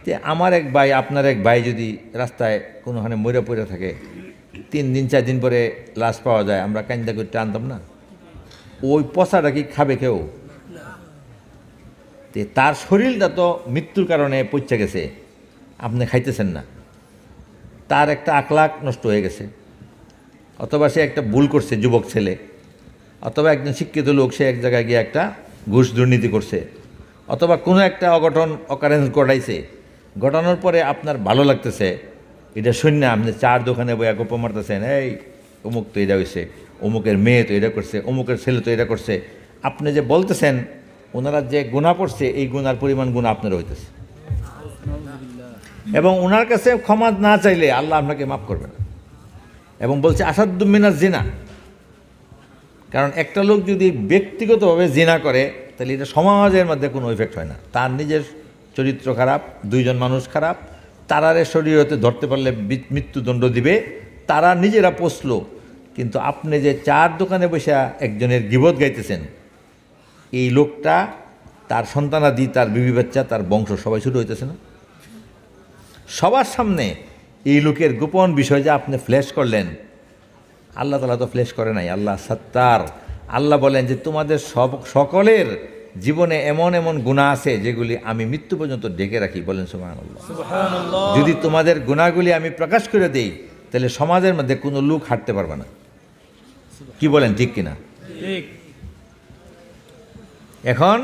যে আমার এক ভাই, আপনার এক ভাই যদি রাস্তায় কোনোখানে মরে পড়ে থাকে, 3 দিন 4 দিন পরে লাশ পাওয়া যায়, আমরা কান্দা করতে আনতাম না? ওই পচাটা কি খাবে কেউ? তার শরীরটা তো মৃত্যুর কারণে পচে গেছে, আপনি খাইতেছেন না, তার একটা আখলাক নষ্ট হয়ে গেছে, অথবা সে একটা ভুল করছে, যুবক ছেলে, অথবা একজন শিক্ষিত লোক, সে এক জায়গায় গিয়ে একটা ঘুষ দুর্নীতি করছে, অথবা কোনো একটা অঘটন অকারেন্স ঘটাইছে, ঘটানোর পরে আপনার ভালো লাগতেছে, এটা শূন্য আপনি 4 দোকানে বইয়া গপ্প মারতেছেন, এই অমুক তো এটা হয়েছে, অমুকের মেয়ে তো এটা করছে, অমুকের ছেলে তো এটা করছে। আপনি যে বলতেছেন ওনারা যে গুনাহ করছে, এই গুনার পরিমাণ গুনাহ আপনার হইতেছে, এবং ওনার কাছে ক্ষমা না চাইলে আল্লাহ আপনাকে মাফ করবে না। এবং বলছে আসাদ্দু মিনাজ জিনা, কারণ একটা লোক যদি ব্যক্তিগতভাবে জিনা করে তাহলে এটা সমাজের মধ্যে কোনো ইফেক্ট হয় না, তার নিজের চরিত্র খারাপ, 2 জন মানুষ খারাপ, তারারে শরীয়তে ধরতে পারলে মৃত্যুদণ্ড দিবে, তারা নিজেরা পচলো। কিন্তু আপনি যে 4 দোকানে বসে একজনের গীবত গাইতেছেন, এই লোকটা, তার সন্তানাদি, তার বিবি বাচ্চা, তার বংশ সবাই শুরু হইতেছে না? সবার সামনে এই লোকের গোপন বিষয় যে আপনি ফ্ল্যাশ করলেন, আল্লাহ তাআলা তো ফ্ল্যাশ করে নাই, আল্লাহ সত্তার। আল্লাহ বলেন যে তোমাদের সকলের জীবনে এমন এমন গুনাহ আছে যেগুলি আমি মৃত্যু পর্যন্ত ঢেকে রাখি। বলেন সুবহানাল্লাহ। যদি তোমাদের গুনাহগুলি আমি প্রকাশ করে দেই তাহলে সমাজের মধ্যে কোনো লোক হাঁটতে পারবে না। কি বলেন, ঠিক কিনা? ঠিক। এখন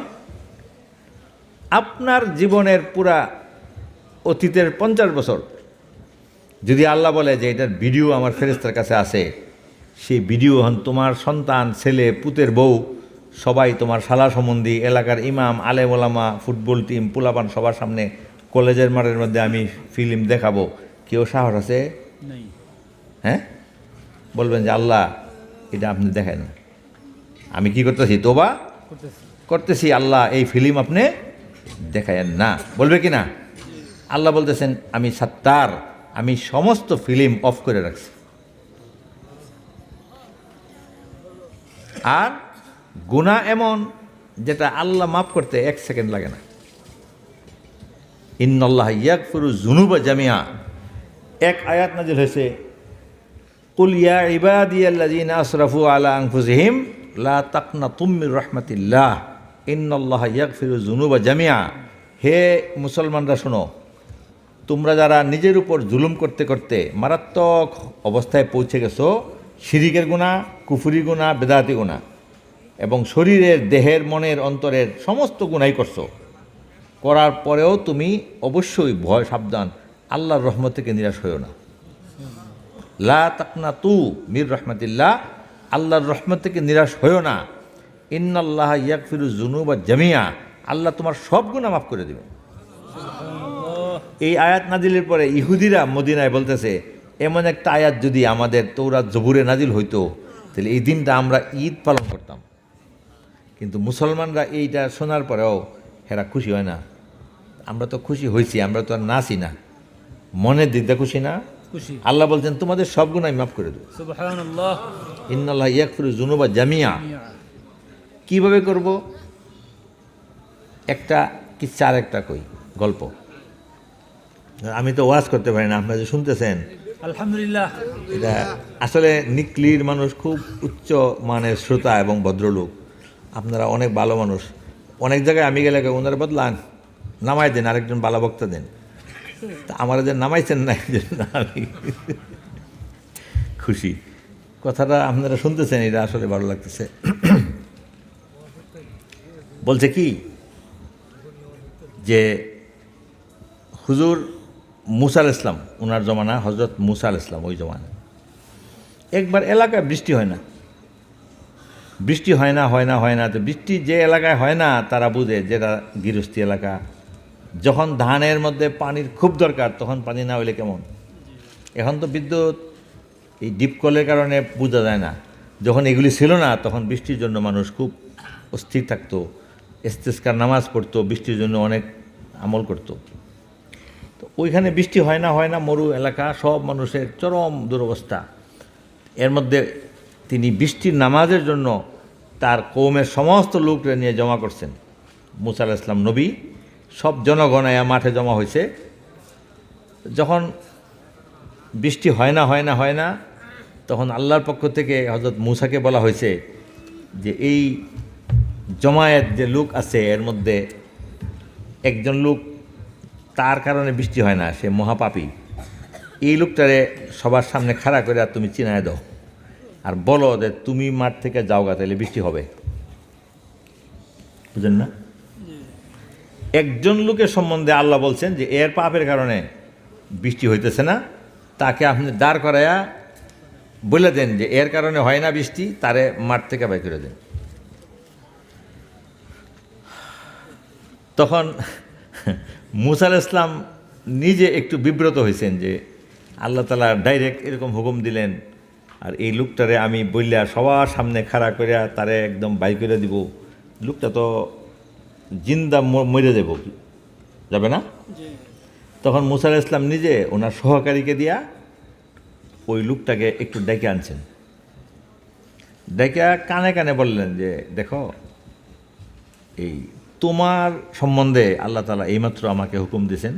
আপনার জীবনের পুরা অতীতের 50 বছর যদি আল্লাহ বলে যে এটার ভিডিও আমার ফেরেশতার কাছে আছে, সেই ভিডিও হন তোমার সন্তান, ছেলে, পুতের বউ, সবাই তোমার শালা সম্বন্ধী, এলাকার ইমাম, আলেম ওলামা, ফুটবল টিম, পোলাপান সবার সামনে কলেজের মাঠের মধ্যে আমি ফিল্ম দেখাবো, কেউ সাহস আছে? হ্যাঁ, বলবেন যে আল্লাহ এটা আপনি দেখেন, আমি কি করতেছি? তোবা করতেছি, আল্লাহ এই ফিল্ম আপনি দেখায়েন না। বলবে কি না? আল্লাহ বলতেছেন আমি সত্তার, আমি সমস্ত ফিল্ম অফ করে রাখছি। আর গুনাহ এমন যেটা আল্লাহ মাফ করতে 1 সেকেন্ড লাগে না। ইন্নাল্লাহ ইয়াগফিরু যুনুবা জামিআ, এক আয়াত নাযিল হয়েছে, কুল ইয়া ইবাদিয়াল্লাযিনা আসরাফু আলা আনফুসিহিম লা তাকনাতুম মির রাহমাতিল্লাহ ইন্নাল্লাহা ইয়াগফিরু যুনুবা জামিআ। হে মুসলমানরা শোনো, তোমরা যারা নিজের উপর জুলুম করতে করতে মারাত্মক অবস্থায় পৌঁছে গেছো, শিরিকের গুনাহ, কুফরি গুনাহ, বেদাতি গুনাহ এবং শরীরের, দেহের, মনের, অন্তরের সমস্ত গুনাহই করছো, করার পরেও তুমি অবশ্যই ভয়, সাবধান, আল্লাহর রহমত থেকে নিরাশ হইও না। লা তাকনাতু মির রহমাতিল্লাহ, আল্লাহর রহমত থেকে নিরাশ হইও না। ইন্নাল্লাহ ইয়াগফিরু যুনুবা জামিয়া, আল্লাহ তোমার সব গুনাহ মাফ করে দেবেন। এই আয়াত নাজিলের পরে ইহুদিরা মদিনায় বলতেছে, এমন একটা আয়াত যদি আমাদের তৌরাত জবুরে নাজিল হইতো তাহলে এই দিনটা আমরা ঈদ পালন করতাম। কিন্তু মুসলমানরা এইটা শোনার পরেও হেরা খুশি হয় না। আমরা তো খুশি হয়েছি, আমরা তো আর নাচি না, মনের দিক দিয়ে খুশি না। আল্লাহ বলছেন তোমাদের সব গুনাহ মাফ করে দেব। সুবহানাল্লাহ। ইন্নাল্লাহ ইয়াগফিরু যুনুবা জামিয়া। কিভাবে করব? একটা কিচ্ছা আর একটা কই গল্প। আমি তো ওয়াজ করতে পারি না, আপনারা যে শুনতেছেন আলহামদুলিল্লাহ। এটা আসলে নিকলির মানুষ, খুব উচ্চ মানের শ্রোতা এবং ভদ্রলোক। আপনারা অনেক ভালো মানুষ। অনেক জায়গায় আমি গেলে ওনারা বদলান, নামাই দেন, আরেকজন ভালো বক্তা দেন। তা আমার যে নামাইছেন না, এই জন্য আমি খুশি। কথাটা আপনারা শুনতেছেন, এটা আসলে ভালো লাগতেছে। বলছে কি যে হুজুর মুসা আলাইহিস সালাম, ওনার জমানা, হজরত মুসা আলাইহিস সালাম, ওই জমানা একবার এলাকায় বৃষ্টি হয় না, বৃষ্টি হয় না, হয় না, হয় না। তো বৃষ্টি যে এলাকায় হয় না তারা বুঝে যেটা গৃহস্থী এলাকা। যখন ধানের মধ্যে পানির খুব দরকার তখন পানি না হইলে কেমন। এখন তো বিদ্যুৎ, এই ডিপকলের কারণে বোঝা যায় না। যখন এগুলি ছিল না তখন বৃষ্টির জন্য মানুষ খুব অস্থির থাকতো, ইস্তেসকার নামাজ পড়তো, বৃষ্টির জন্য অনেক আমল করতো। তো ওইখানে বৃষ্টি হয় না, হয় না, মরু এলাকা, সব মানুষের চরম দুরবস্থা। এর মধ্যে তিনি বৃষ্টির নামাজের জন্য তার কওমের সমস্ত লোকরা নিয়ে জমা করছেন। মুসা আলাইহিস সালাম নবী, সব জনগণ মাঠে জমা হয়েছে। যখন বৃষ্টি হয় না, হয় না, হয় না, তখন আল্লাহর পক্ষ থেকে হযরত মুসাকে বলা হয়েছে যে এই জমায়েত যে লোক আছে এর মধ্যে একজন লোক, তার কারণে বৃষ্টি হয় না, সে মহাপাপী। এই লোকটারে সবার সামনে খাড়া করে আর তুমি চিনায় দাও, আর বলো যে তুমি মাঠ থেকে যাও গা, তাহলে বৃষ্টি হবে। বুঝলেন না? একজন লোকের সম্বন্ধে আল্লাহ বলছেন যে এর পাপের কারণে বৃষ্টি হইতেছে না, তাকে আপনি দাঁড় করাইয়া বলে দেন যে এর কারণে হয় না বৃষ্টি, তারে মাঠ থেকে বাই করে দেন। তখন মুসা আলাইহিস সালাম নিজে একটু বিব্রত হয়েছেন যে আল্লাহ তাআলা ডাইরেক্ট এরকম হুকুম দিলেন, আর এই লোকটারে আমি বললে সবার সামনে খাড়া করে তারে একদম বাই করে দিব, লোকটা তো জিন্দা মরে যাব, যাবে না? তখন মুসা আলাইহিস সালাম নিজে ওনার সহকারীকে দিয়া ওই লোকটাকে একটু ডেকে আনছেন। ডেকে কানে কানে বললেন যে দেখো, এই তোমার সম্বন্ধে আল্লাহ তাআলা এইমাত্র আমাকে হুকুম দিয়েছেন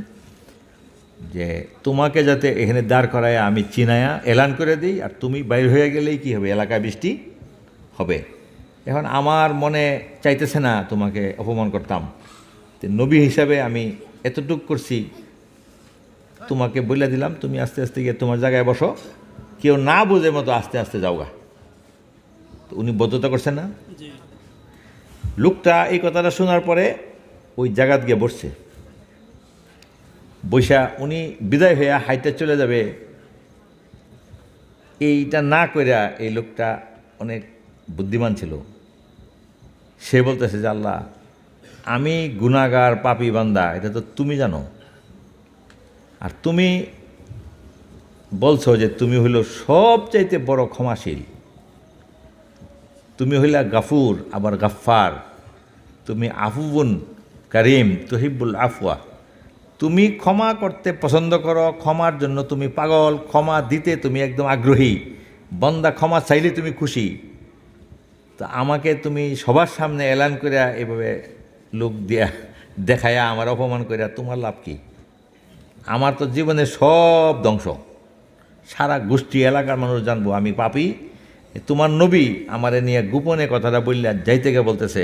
যে তোমাকে যাতে এখানে দাঁড় করায় আমি চিনায়া এলান করে দিই, আর তুমি বাইর হয়ে গেলেই কি হবে, এলাকায় বৃষ্টি হবে। এখন আমার মনে চাইতেছে না তোমাকে অপমান করতাম, তো নবী হিসাবে আমি এতটুক করছি, তোমাকে বলে দিলাম, তুমি আস্তে আস্তে গিয়ে তোমার জায়গায় বসো, কেউ না বোঝে মতো আস্তে আস্তে যাওগা। তো উনি বদ্ধতা করছেন না? লোকটা এই কথাটা শোনার পরে ওই জায়গাত গিয়ে বসছে। বৈশা উনি বিদায় হইয়া হাইটে চলে যাবে, এইটা না কইরা এই লোকটা অনেক বুদ্ধিমান ছিল। সে বলতেছে যে আল্লাহ, আমি গুনাহগার পাপী বান্দা, এটা তো তুমি জানো, আর তুমি বলছো যে তুমি হইল সবচাইতে বড় ক্ষমাশীল, তুমি হইলা গাফুর আবার গাফফার, তুমি আফুবুন কারিম তুহিব্বুল আফওয়া, তুমি ক্ষমা করতে পছন্দ করো, ক্ষমার জন্য তুমি পাগল, ক্ষমা দিতে তুমি একদম আগ্রহী, বান্দা ক্ষমা চাইলে তুমি খুশি। তো আমাকে তুমি সবার সামনে এলান করে এভাবে লোক দিয়া দেখায়া আমার অপমান করিয়া তোমার লাভ কি? আমার তো জীবনে সব ধ্বংস, সারা গোষ্ঠী এলাকার মানুষ জানবো আমি পাপী। তোমার নবী আমারে নিয়ে গোপনে কথাটা বললে যাইতে গিয়ে বলতেছে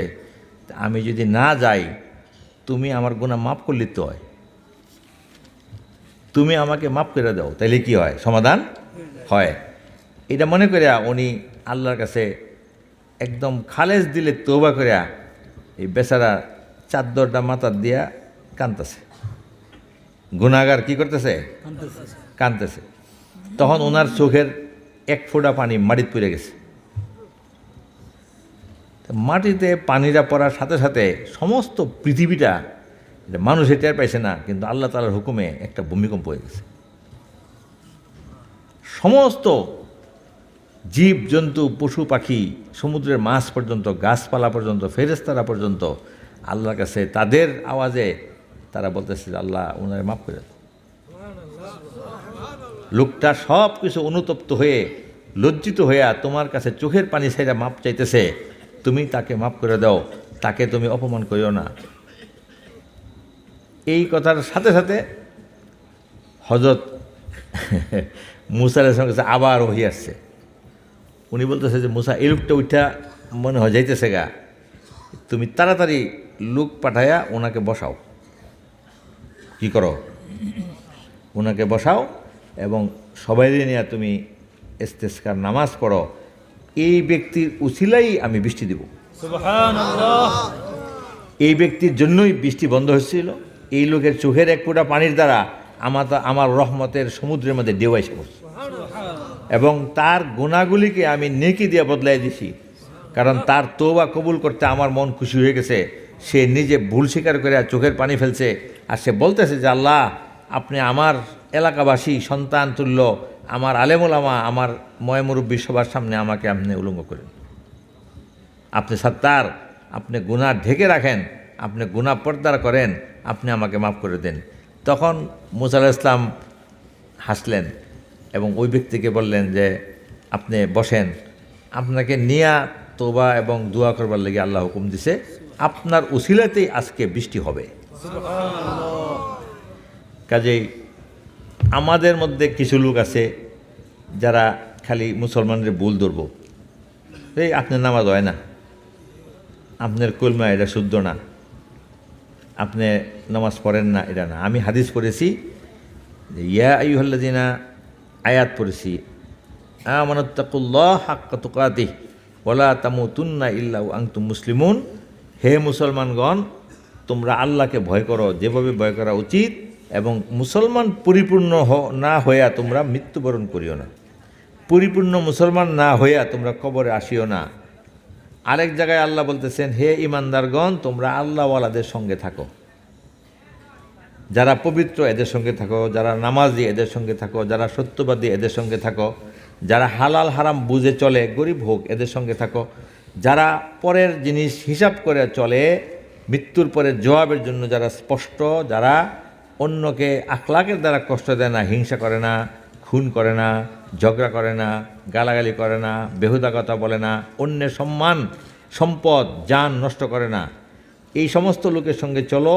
আমি যদি না যাই তুমি আমার গুনাহ মাফ করলে তো হয়, তুমি আমাকে মাফ করে দাও, তাইলে কি হয়, সমাধান হয়। এটা মনে করিয়া উনি আল্লাহর কাছে একদম খালেজ দিলে তওবা করিয়া এই বেচারা চাদরটা মাথার দিয়া কাঁদতেছে। গুনাহগার কি করতেছে, কাঁদতেছে। তখন ওনার চোখের এক ফোঁটা পানি মাটিতে পড়ে গেছে। মাটিতে পানিটা পড়ার সাথে সাথে সমস্ত পৃথিবীটা, মানুষ টের পাইছে না, কিন্তু আল্লাহ তাআলার হুকুমে একটা ভূমিকম্প হয়ে গেছে। সমস্ত জীব জন্তু, পশু পাখি, সমুদ্রের মাছ পর্যন্ত, গাছপালা পর্যন্ত, ফেরেশতারা পর্যন্ত আল্লাহর কাছে তাদের আওয়াজে তারা বলতেছে, আল্লাহ ওনারে মাফ করে দাও। লোকটা সব কিছু অনুতপ্ত হয়ে, লজ্জিত হইয়া তোমার কাছে চোখের পানি ছেড়ে মাপ চাইতেছে, তুমি তাকে মাফ করে দাও, তাকে তুমি অপমান করিও না। এই কথার সাথে সাথে হযরত মূসা আলাইহিস সালামের কাছে আবার ওহী আসছে। উনি বলতেছে যে মূসা, এই লোকটা উঠা মনে হয় যাইতেছে গা, তুমি তাড়াতাড়ি লোক পাঠাইয়া ওনাকে বসাও। কি করো, ওনাকে বসাও এবং সবাই নিয়ে তুমি ইস্তেসকার নামাজ পড়ো, এই ব্যক্তির উছিলাই আমি বৃষ্টি দেব। সুবহানাল্লাহ। এই ব্যক্তির জন্যই বৃষ্টি বন্ধ হচ্ছিল। এই লোকের চোখের এক ফোঁটা পানির দ্বারা আমার রহমতের সমুদ্রের মধ্যে ঢেউ এসে পড়ছে এবং তার গুনাহগুলিকে আমি নেকি দিয়ে বদলাই দিছি, কারণ তার তওবা কবুল করতে আমার মন খুশি হয়ে গেছে। সে নিজে ভুল স্বীকার করে চোখের পানি ফেলছে, আর সে বলতেছে যে আল্লাহ, আপনি আমার এলাকাবাসী সন্তান তুল্য, আমার আলেমুলামা, আমার ময়মুরব্বী সবার সামনে আমাকে আপনি উলঙ্গ করেন। আপনি সত্তার, আপনি গুনাহ ঢেকে রাখেন, আপনি গুনাহ পর্দার করেন, আপনি আমাকে মাফ করে দেন। তখন মূসা আলাইহিস সালাম হাসলেন এবং ওই ব্যক্তিকে বললেন যে আপনি বসেন, আপনাকে নিয়া তওবা এবং দোয়া করবার লাগি আল্লাহ হুকুম দিছে, আপনার উসিলাতেই আজকে বৃষ্টি হবে। কাজেই আমাদের মধ্যে কিছু লোক আছে যারা খালি মুসলমানদের ভুল ধরব, এই আপনার নামাজ হয় না, আপনার কলমা এটা শুদ্ধ না, আপনি নামাজ পড়েন না, এটা না। আমি হাদিস পড়েছি যে ইয়া আইয়ুহাল্লাযিনা, আয়াত পড়েছি, আমানুত্তাকুল্লাহ হাক্কা তুকাতিহ ওয়ালা তামুতুন্না ইল্লা ওয়া আনতুম মুসলিমুন। হে মুসলমানগণ, তোমরা আল্লাহকে ভয় করো যেভাবে ভয় করা উচিত, এবং মুসলমান পরিপূর্ণ না হইয়া তোমরা মৃত্যুবরণ করিও না। পরিপূর্ণ মুসলমান না হইয়া তোমরা কবরে আসিও না। আরেক জায়গায় আল্লাহ বলতেছেন, হে ইমানদারগণ, তোমরা আল্লাহওয়ালাদের সঙ্গে থাকো, যারা পবিত্র এদের সঙ্গে থাকো, যারা নামাজি এদের সঙ্গে থাকো, যারা সত্যবাদী এদের সঙ্গে থাকো, যারা হালাল হারাম বুঝে চলে, গরিব হোক এদের সঙ্গে থাকো, যারা পরের জিনিস হিসাব করে চলে, মৃত্যুর পরে জবাবের জন্য যারা স্পষ্ট, যারা অন্যকে আখলাকের দ্বারা কষ্ট দেয় না, হিংসা করে না, খুন করে না, ঝগড়া করে না, গালাগালি করে না, বেহুদা কথা বলে না, অন্যের সম্মান সম্পদ জান নষ্ট করে না, এই সমস্ত লোকের সঙ্গে চলো,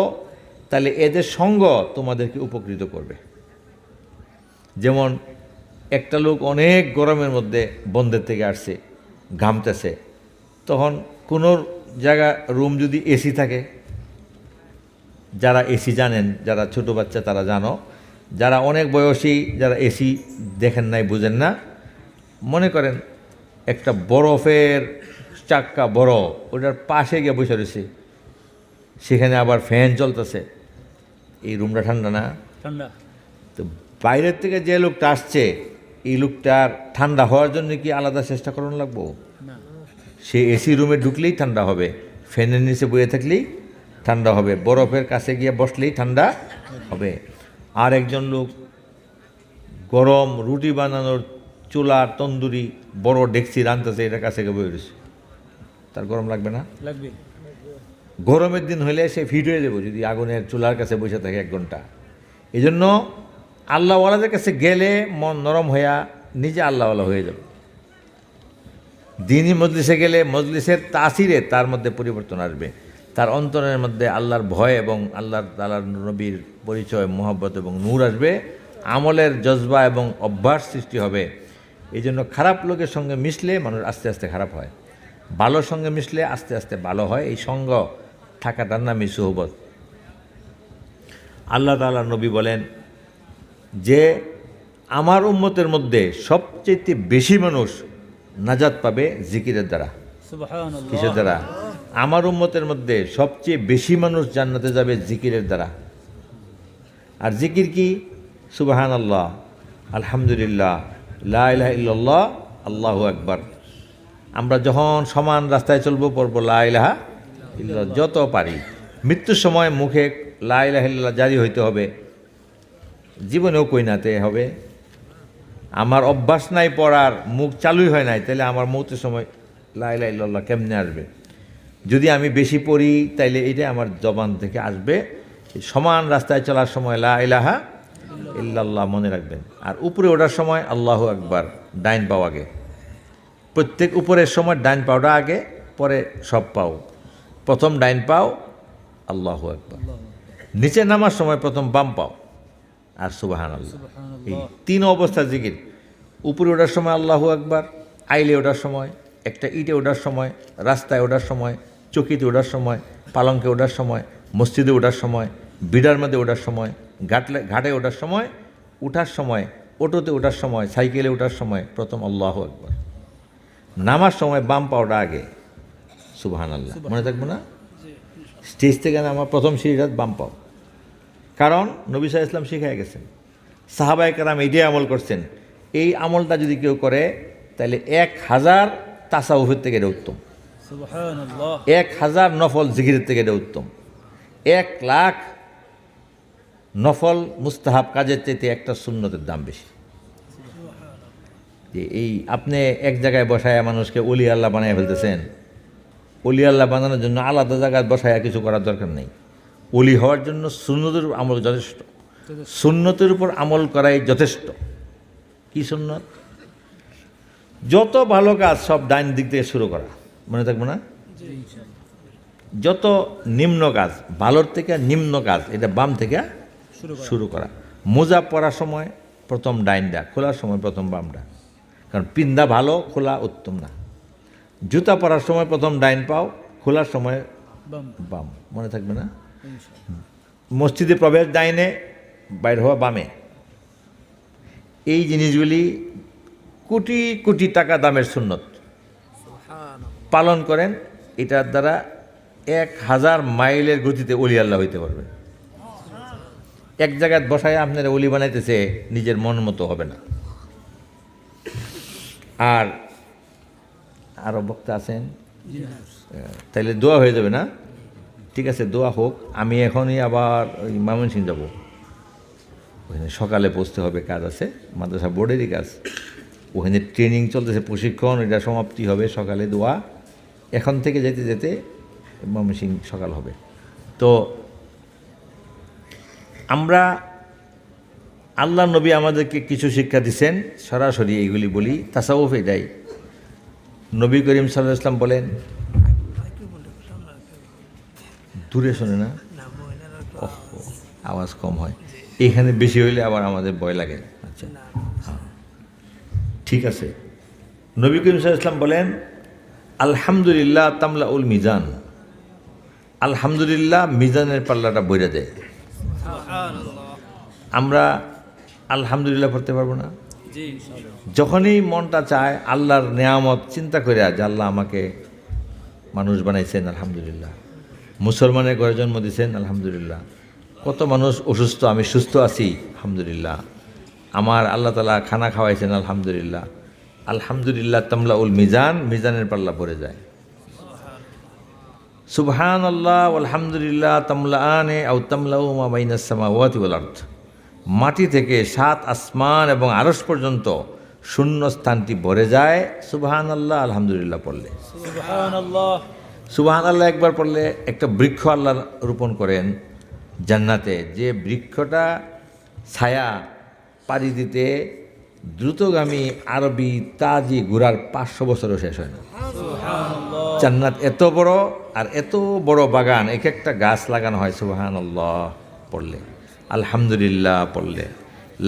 তাহলে এদের সঙ্গ তোমাদেরকে উপকৃত করবে। যেমন একটা লোক অনেক গরমের মধ্যে বন্ধের থেকে আসছে, ঘামতেছে, তখন কোনো জায়গা রুম যদি এসি থাকে, যারা এসি জানেন, যারা ছোট বাচ্চা তারা জানো, যারা অনেক বয়সী, যারা এসি দেখেন নাই বুঝেন না, মনে করেন একটা বরফের চাক্কা বড়, ওটার পাশে গিয়ে বসে রয়েছে, সেখানে আবার ফ্যান চলতেছে, এই রুমটা ঠান্ডা না? ঠান্ডা। তো বাইরের থেকে যে লোকটা আসছে, এই লোকটার ঠান্ডা হওয়ার জন্য কি আলাদা চেষ্টা করানো লাগবো? সে এসি রুমে ঢুকলেই ঠান্ডা হবে, ফ্যানের নিচে বসে থাকলেই ঠান্ডা হবে, বরফের কাছে গিয়ে বসলেই ঠান্ডা হবে। আর একজন লোক গরম রুটি বানানোর চুলার তন্দুরি বড় ডেকচি রাঁধতেছে, এটার কাছে গিয়ে বসে রয়েছে, তার গরম লাগবে না? লাগবে। গরমের দিন হলে সে ফিট হয়ে যাবে যদি আগুনের চুলার কাছে বসে থাকে 1 ঘন্টা। এই জন্য আল্লাহওয়ালাদের কাছে গেলে মন নরম হইয়া নিজে আল্লাহওয়ালা হয়ে যাবে। দিনই মজলিসে গেলে মজলিসের তাসিরে তার মধ্যে পরিবর্তন আসবে, তার অন্তরের মধ্যে আল্লাহর ভয় এবং আল্লাহর নবীর পরিচয়, মোহব্বত এবং নূর আসবে, আমলের জজবা এবং অভ্যাস সৃষ্টি হবে। এই জন্য খারাপ লোকের সঙ্গে মিশলে মানুষ আস্তে আস্তে খারাপ হয়, ভালোর সঙ্গে মিশলে আস্তে আস্তে ভালো হয়। এই সঙ্গ থাকাটার নামই সুহবত। আল্লাহ তাআলা নবী বলেন যে আমার উম্মতের মধ্যে সবচেয়ে বেশি মানুষ নাজাত পাবে জিকিরের দ্বারা। সুবহানাল্লাহ। কিসের দ্বারা? আমার উম্মতের মধ্যে সবচেয়ে বেশি মানুষ জান্নাতে যাবে জিকিরের দ্বারা। আর জিকির কি? সুবহানাল্লাহ, আলহামদুলিল্লাহ, লা ইলাহা ইল্লাল্লাহ, আল্লাহু আকবার। আমরা যখন সমান রাস্তায় চলবো পড়বো লা ইলাহা ইল্লাল্লাহ যত পারি। মৃত্যুর সময় মুখে লা ইলাহা ইল্লাল্লাহ জারি হইতে হবে, জীবনেও কইনাতে হবে। আমার অভ্যাস নাই পড়ার, মুখ চালুই হয় নাই, তাহলে আমার মৌতের সময় লা ইলাহা ইল্লাল্লাহ কেমনে আসবে? যদি আমি বেশি পড়ি তাইলে এটা আমার জবান থেকে আসবে। সমান রাস্তায় চলার সময় লা ইলাহা ইল্লাল্লাহ মনে রাখবেন। আর উপরে ওঠার সময় আল্লাহু আকবার, ডাইন পাও আগে। প্রত্যেক উপরের সময় ডাইন পাওটা আগে, পরে সব পাও। প্রথম ডাইন পাও, আল্লাহু আকবার। নিচে নামার সময় প্রথম বাম পাও, আর সুবহানাল্লাহ। এই তিন অবস্থা জিকির। উপরে ওঠার সময় আল্লাহু আকবার, আইলে ওঠার সময়, একটা ইটে ওঠার সময়, রাস্তায় ওঠার সময়, চকিতে ওঠার সময়, পালঙ্কে ওঠার সময়, মসজিদে ওঠার সময়, বিড়ার মধ্যে ওঠার সময়, ঘাটে ওঠার সময়, উঠার সময়, অটোতে ওঠার সময়, সাইকেলে ওঠার সময় প্রথম আল্লাহু আকবার। নামার সময় বাম পাওটা আগে, সুবহানাল্লাহ। মনে থাকবো না? স্টেজ থেকে নামা প্রথম সিঁড়িটা বাম পাও। কারণ নবী সাল্লাল্লাহু আলাইহি ওয়াসাল্লাম শিখাই গেছেন, সাহাবায়ে কেরাম এটাই আমল করছেন। এই আমলটা যদি কেউ করে তাহলে 1000 তাসাউফের থেকে এটা উত্তম, সুবহানাল্লাহ। 1000 নফল জিকিরের থেকে এটা উত্তম, 1,00,000 নফল মুস্তাহাব কাজের চাইতে একটা সুন্নতের দাম বেশি। যে এই আপনি এক জায়গায় বসায় মানুষকে অলি আল্লাহ বানায় ফেলতেছেন। অলি আল্লাহ বানানোর জন্য আলাদা জায়গায় বসায় কিছু করার দরকার নেই। অলি হওয়ার জন্য সুন্নতের আমল যথেষ্ট, সুন্নতের উপর আমল করাই যথেষ্ট। কি সুন্নত? যত ভালো কাজ সব ডাইন দিক থেকে শুরু করা, মনে থাকবো না? যত নিম্ন কাজ, ভালোর থেকে নিম্ন কাজ, এটা বাম থেকে শুরু করা। মোজা পরার সময় প্রথম ডাইনটা, খোলার সময় প্রথম বামটা। কারণ পিন্দা ভালো, খোলা উত্তম না। জুতা পরার সময় প্রথম ডাইন পাও, খোলার সময় বাম, মনে থাকবে না? মসজিদে প্রবেশ ডাইনে, বাইর হওয়া বামে। এই জিনিসগুলি কোটি কোটি টাকা দামের সুন্নত পালন করেন, এটার দ্বারা 1000 মাইলের গতিতে অলি আল্লাহ হইতে পারবেন। এক জায়গায় বসায় আপনারা অলি বানাইতেছে, নিজের মন মতো হবে না। আর আরও বক্তা আছেন, তাইলে দোয়া হয়ে যাবে না? ঠিক আছে, দোয়া হোক। আমি এখনই আবার ওই ময়মনসিংহ যাব, ওখানে সকালে পৌঁছতে হবে, কাজ আছে, মাদ্রাসা বোর্ডেরই কাজ। ওখানে ট্রেনিং চলতেছে, প্রশিক্ষণ, এটা সমাপ্তি হবে সকালে। দোয়া এখন থেকে যেতে যেতে ময়মনসিংহ সকাল হবে। তো আমরা, আল্লাহ নবী আমাদেরকে কিছু শিক্ষা দিচ্ছেন, সরাসরি এইগুলি বলি। তাসাউফ এটাই। নবী করিম সাল্লাল্লাহু আলাইহি ওয়াসাল্লাম বলেন, দূরে শোনে না, আওয়াজ কম হয়, এখানে বেশি হইলে আবার আমাদের ভয় লাগে। আচ্ছা, হ্যাঁ, ঠিক আছে। নবী করিম সাল্লাল্লাহু আলাইহি ওয়াসাল্লাম বলেন, আলহামদুলিল্লাহ তামলাউল মিজান। আলহামদুলিল্লাহ মিজানের পাল্লাটা বইরা দেয়। আমরা আলহামদুলিল্লাহ পড়তে পারবো না? যখনই মনটা চায় আল্লাহর নেয়ামত চিন্তা করে, যে আল্লাহ আমাকে মানুষ বানাইছেন, আলহামদুলিল্লাহ। মুসলমানের ঘরে জন্ম দিয়েছেন, আলহামদুলিল্লাহ। কত মানুষ অসুস্থ, আমি সুস্থ আছি, আলহামদুলিল্লাহ। আমার আল্লাহ তাআলা খানা খাওয়াইছেন, আলহামদুলিল্লাহ। আলহামদুলিল্লাহ তামলাউল মিজান, মিজানের পাল্লা পড়ে যায়। সুবহানাল্লাহ আলহামদুলিল্লাহ তামলাআনে আও তামলাউ মা বাইনাস সামাওয়াতি ওয়াল আরদ। মাটি থেকে 7 আসমান এবং আরশ পর্যন্ত শূন্য স্থানটি ভরে যায় সুবহানাল্লাহ আলহামদুলিল্লাহ পড়লে। সুবহানাল্লাহ। সুবহানাল্লাহ একবার পড়লে একটা বৃক্ষ আল্লাহ রোপণ করেন জান্নাতে, যে বৃক্ষটা ছায়া পাড়ি দিতে দ্রুতগামী আরবি তাজি ঘোরার 500 বছরও শেষ হয় না। জান্নাত এত বড়, আর এত বড় বাগান, এক একটা গাছ লাগানো হয় সুবহানাল্লাহ পড়লে, আলহামদুলিল্লাহ পড়লে।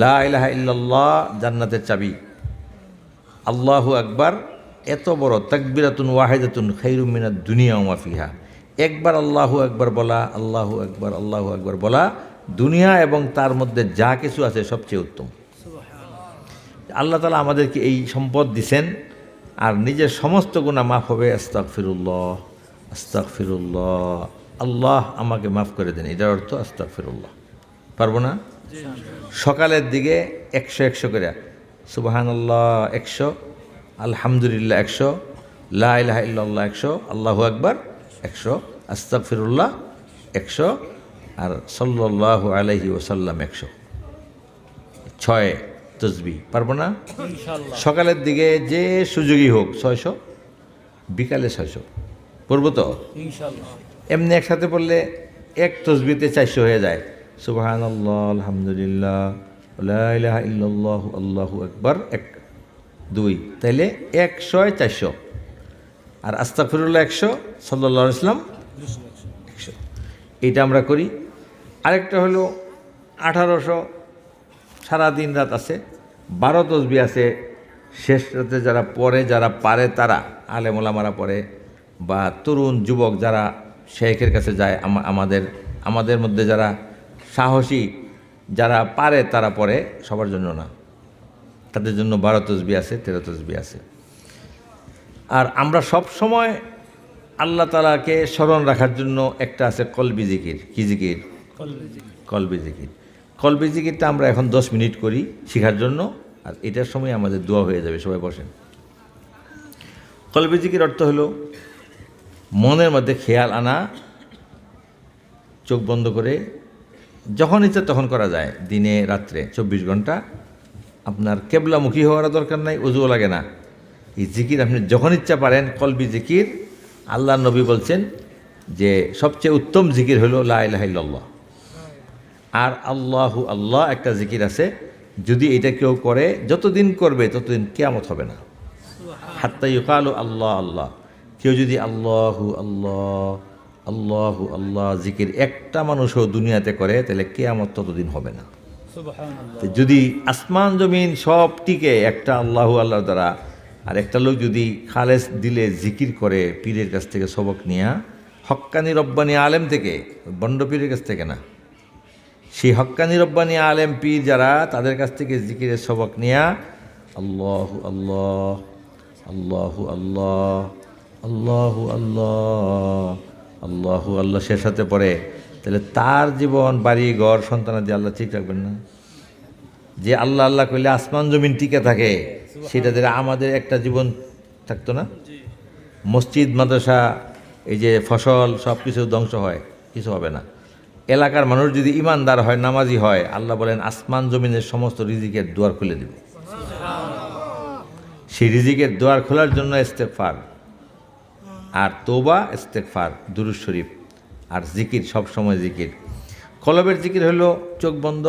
লা ইলাহা ইল্লাল্লাহ জান্নাতের চাবি। আল্লাহু আকবার এত বড়, তাকবিরাতুন ওয়াহিদাতুন খায়রুম মিনাদ দুনিয়া ওয়া মা ফিহা। একবার আল্লাহু আকবার বলা, আল্লাহু আকবার বলা দুনিয়া এবং তার মধ্যে যা কিছু আছে সবচেয়ে উত্তম। আল্লাহ তাআলা আমাদেরকে এই সম্পদ দিছেন, আর নিজের সমস্ত গুনাহ মাফ হবে। আস্তাগফিরুল্লাহ, আস্তাগফিরুল্লাহ, আল্লাহ আমাকে মাফ করে দেন, এটার অর্থ আস্তাগফিরুল্লাহ। পারবো না? সকালের দিকে 100 করে সুবহানাল্লাহ 100, আলহামদুলিল্লাহ 100, লা ইলাহা ইল্লাল্লাহ 100, আল্লাহু আকবার 100, আস্তাগফিরুল্লাহ 100, আর সাল্লাল্লাহু আলাইহি ওয়াসাল্লাম 100। 6 তসবিহ। পারবো না? ইনশাআল্লাহ। সকালের দিকে যে সুযোগই হোক 600, বিকালে 600 পড়বো তো। ইনশাআল্লাহ। এমনি একসাথে পড়লে এক তসবিতে 400 হয়ে যায়। সুবহানাল্লাহ, আলহামদুলিল্লাহ, লা ইলাহা ইল্লাল্লাহ, আল্লাহু আকবার 1 2, তাইলে 100 400, আর আস্তাগফিরুল্লাহ 100, সাল্লাল্লাহু আলাইহি ওয়াসাল্লাম 100। এইটা আমরা করি। আরেকটা হলো 1800, সারা দিন রাত আছে, 12 তসবিহ আছে। শেষ রাতে যারা পড়ে, যারা পারে তারা, আলেম ওলামারা পড়ে, বা তরুণ যুবক যারা শেখের কাছে যায়, আমাদের মধ্যে যারা সাহসী, যারা পারে তারা পড়ে, সবার জন্য না, তাদের জন্য 12 তসবিহ আছে, 13 তসবিহ আছে। আর আমরা সব সময় আল্লাহ তাআলাকে স্মরণ রাখার জন্য একটা আছে কলবি জিকির। কি জিকির? কলবি জিকির। কলবি জিকিরটা আমরা এখন 10 মিনিট করি শেখার জন্য, আর এটার সময় আমাদের দোয়া হয়ে যাবে। সবাই বসেন। কলবি জিকির অর্থ হলো মনের মধ্যে খেয়াল আনা, চোখ বন্ধ করে, যখন ইচ্ছা তখন করা যায়, দিনে রাত্রে 24 ঘন্টা। আপনার কেবলামুখী হওয়ার দরকার নাই, ওযুও লাগে না। এই জিকির আপনি যখন ইচ্ছা পারেন। কলবি জিকির, আল্লাহ নবী বলছেন যে সবচেয়ে উত্তম জিকির হলো লা ইলাহা ইল্লাল্লাহ। আর আল্লাহু আল্লাহ একটা জিকির আছে, যদি এটা কেউ করে, যতদিন করবে ততদিন কিয়ামত হবে না। হাত্তা ইউকালু আল্লাহ আল্লাহ, কেউ যদি আল্লাহু আল্লাহ, আল্লাহু আল্লাহ জিকির একটা মানুষও দুনিয়াতে করে, তাহলে কিয়ামত ততদিন হবে না। সুবহানাল্লাহ। তো যদি আসমান জমিন সব টিকে একটা আল্লাহু আল্লাহর দ্বারা, আর একটা লোক যদি খালেস দিলে জিকির করে, পীরের কাছ থেকে সবক নিয়া, হক্কানি রব্বানি আলেম থেকে, বন্ড পীরের কাছ থেকে না, সেই হক্কানি রব্বানি আলেম পীর যারা, তাদের কাছ থেকে জিকিরের সবক নিয়া আল্লাহু আল্লাহ, আল্লাহু আল্লাহ, আল্লাহু আল্লাহ, আল্লাহু আল্লাহ শেষ হাতে পড়ে, তাহলে তার জীবন, বাড়ি ঘর, সন্তানাদি আল্লাহ ঠিক রাখবেন না? যে আল্লাহ আল্লাহ করলে আসমান জমিন টিকে থাকে, সেটা দ্বারা আমাদের একটা জীবন থাকতো না? মসজিদ, মাদ্রাসা, এই যে ফসল, সব কিছু ধ্বংস হয়, কিছু হবে না। এলাকার মানুষ যদি ইমানদার হয়, নামাজি হয়, আল্লাহ বলেন আসমান জমিনের সমস্ত রিজিকের দুয়ার খুলে দেবে। সেই রিজিকের দুয়ার খোলার জন্য ইস্তেগফার আর তওবা, ইস্তেগফার, দুরূদ শরীফ আর জিকির, সব সময় জিকির। কলবের জিকির হলো চোখ বন্ধ,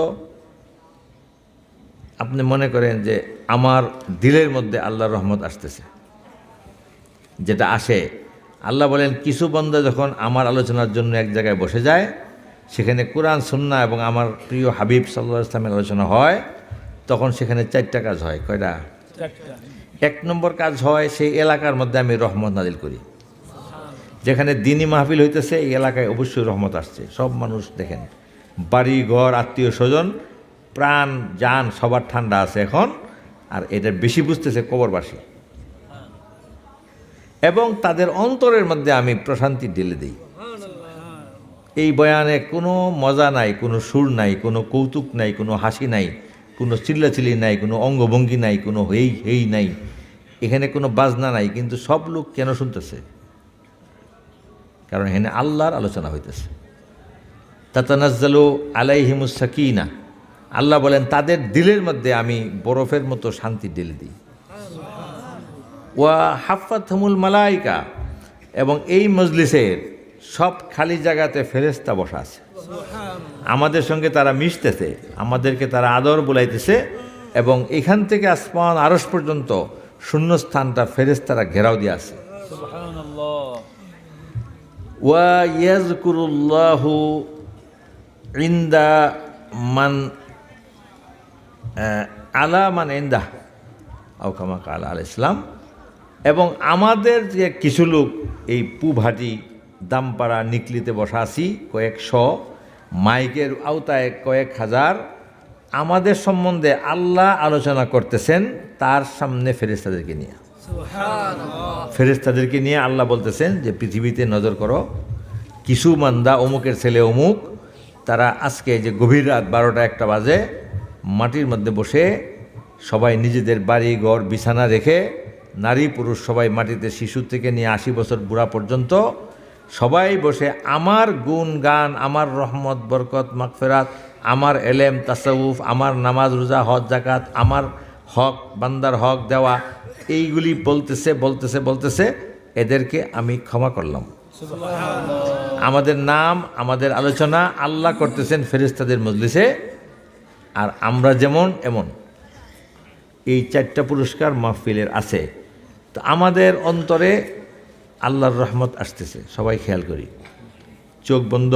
আপনি মনে করেন যে আমার দিলের মধ্যে আল্লাহর রহমত আসতেছে, যেটা আসে। আল্লাহ বলেন কিছু বান্দা যখন আমার আলোচনার জন্য এক জায়গায় বসে যায়, সেখানে কোরআন, সুন্নাহ এবং আমার প্রিয় হাবিব সাল্লাল্লাহু আলাইহি ওয়াসাল্লামের আলোচনা হয়, তখন সেখানে 4টা কাজ হয়। কয়টা? 1 নম্বর কাজ হয়, সেই এলাকার মধ্যে আমি রহমত নাজিল করি। যেখানে দ্বীনি মাহফিল হইতেছে, এই এলাকায় অবশ্যই রহমত আসছে। সব মানুষ দেখেন, বাড়ি ঘর, আত্মীয় স্বজন, প্রাণ জান সবার ঠান্ডা আছে এখন। আর এটা বেশি বুঝতেছে কবরবাসী, এবং তাদের অন্তরের মধ্যে আমি প্রশান্তি ঢেলে দিই। এই বয়ানে কোনো মজা নাই, কোনো সুর নাই, কোনো কৌতুক নাই, কোনো হাসি নাই, কোনো চিল্লাচিল্লি নাই, কোনো অঙ্গভঙ্গি নাই, কোনো হেই হেই নাই, এখানে কোনো বাজনা নাই। কিন্তু সব লোক কেন শুনতেছে? কারণ এখানে আল্লাহর আলোচনা হইতেছে। তাতানাজ্জালু আলাইহিমুস সাকিনা, আল্লাহ বলেন তাদের দিলের মধ্যে আমি বরফের মতো শান্তি ঢেলে দিই। ওয়া হাফাতহুমুল মালাইকা, এবং এই মজলিসের সব খালি জায়গাতে ফেরেশতা বসা আছে, আমাদের সঙ্গে তারা মিশতেছে, আমাদেরকে তারা আদর বুলাইতেছে, এবং এখান থেকে আসমান আরশ পর্যন্ত শূন্যস্থানটা ফেরেশতারা ঘেরাও দিয়ে আছে। সুবহানাল্লাহ। ওয়া ইয়াজকুরুল্লাহু ইনদা মান আলা মান ইনদাহ আও কামা কাল আলাইহিস সালাম, এবং আমাদের যে কিছু লোক এই পুভাটি, দামপাড়া, নিকলিতে বসা আছি কয়েকশো, মাইকের আওতায় কয়েক হাজার আমাদের সম্বন্ধে আল্লাহ আলোচনা করতেছেন তার সামনে ফেরেশতাদেরকে নিয়ে। ফেরেশতাদেরকে নিয়ে আল্লাহ বলতেছেন যে পৃথিবীতে নজর করো, কিছু মান্দা অমুকের ছেলে অমুক, তারা আজকে যে গভীর রাত 12টা-1টা বাজে মাটির মধ্যে বসে সবাই নিজেদের বাড়ি ঘর বিছানা রেখে, নারী পুরুষ সবাই মাটিতে, শিশু থেকে নিয়ে 80 বছর বুড়া পর্যন্ত সবাই বসে আমার গুণ গান, আমার রহমত বরকত মাগফিরাত, আমার এলেম তাসাউফ, আমার নামাজ রোজা হজ জাকাত, আমার হক বান্দার হক দেওয়া, এইগুলি বলতেছে বলতেছে বলতেছে। এদেরকে আমি ক্ষমা করলাম। আমাদের নাম, আমাদের আলোচনা আল্লাহ করতেছেন ফেরেশতাদের মজলিসে, আর আমরা যেমন এমন। এই 4টা পুরস্কার মাহফিলের আছে। তো আমাদের অন্তরে আল্লাহর রহমত আসতেছে, সবাই খেয়াল করি। চোখ বন্ধ,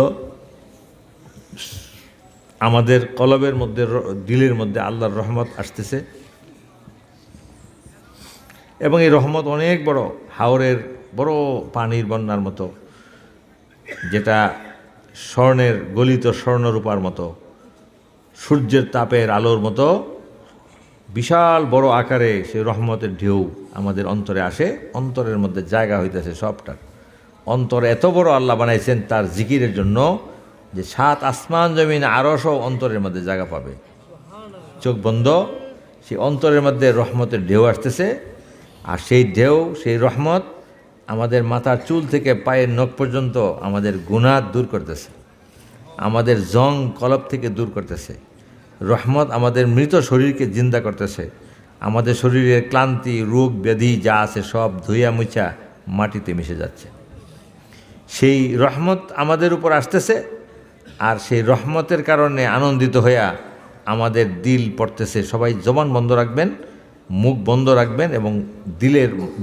আমাদের কলবের মধ্যে, দিলের মধ্যে আল্লাহর রহমত আসতেছে, এবং এই রহমত অনেক বড়, হাওরের বড় পানির বন্যার মতো, যেটা স্বর্ণের গলিত স্বর্ণরূপার মতো, সূর্যের তাপের আলোর মতো বিশাল বড় আকারে সেই রহমতের ঢেউ আমাদের অন্তরে আসে। অন্তরের মধ্যে জায়গা হইতেছে সবটার। অন্তর এত বড় আল্লাহ বানাইছেন তার জিকিরের জন্য যে 7 আসমান জমিন আরশও অন্তরের মধ্যে জায়গা পাবে। চোখ বন্ধ, সেই অন্তরের মধ্যে রহমতের ঢেউ আসতেছে, আর সেই ঢেউ, সেই রহমত আমাদের মাথার চুল থেকে পায়ের নখ পর্যন্ত আমাদের গুনাহ দূর করতেছে, আমাদের জং কলব থেকে দূর করতেছে। রহমত আমাদের মৃত শরীরকে জিন্দা করতেছে, আমাদের শরীরের ক্লান্তি, রোগ ব্যাধি যা আছে সব ধুইয়া মুছা মাটিতে মিশে যাচ্ছে। সেই রহমত আমাদের উপর আসতেছে, আর সেই রহমতের কারণে আনন্দিত হইয়া আমাদের দিল পড়তেছে। সবাই জবান বন্ধ রাখবেন, মুখ বন্ধ রাখবেন, এবং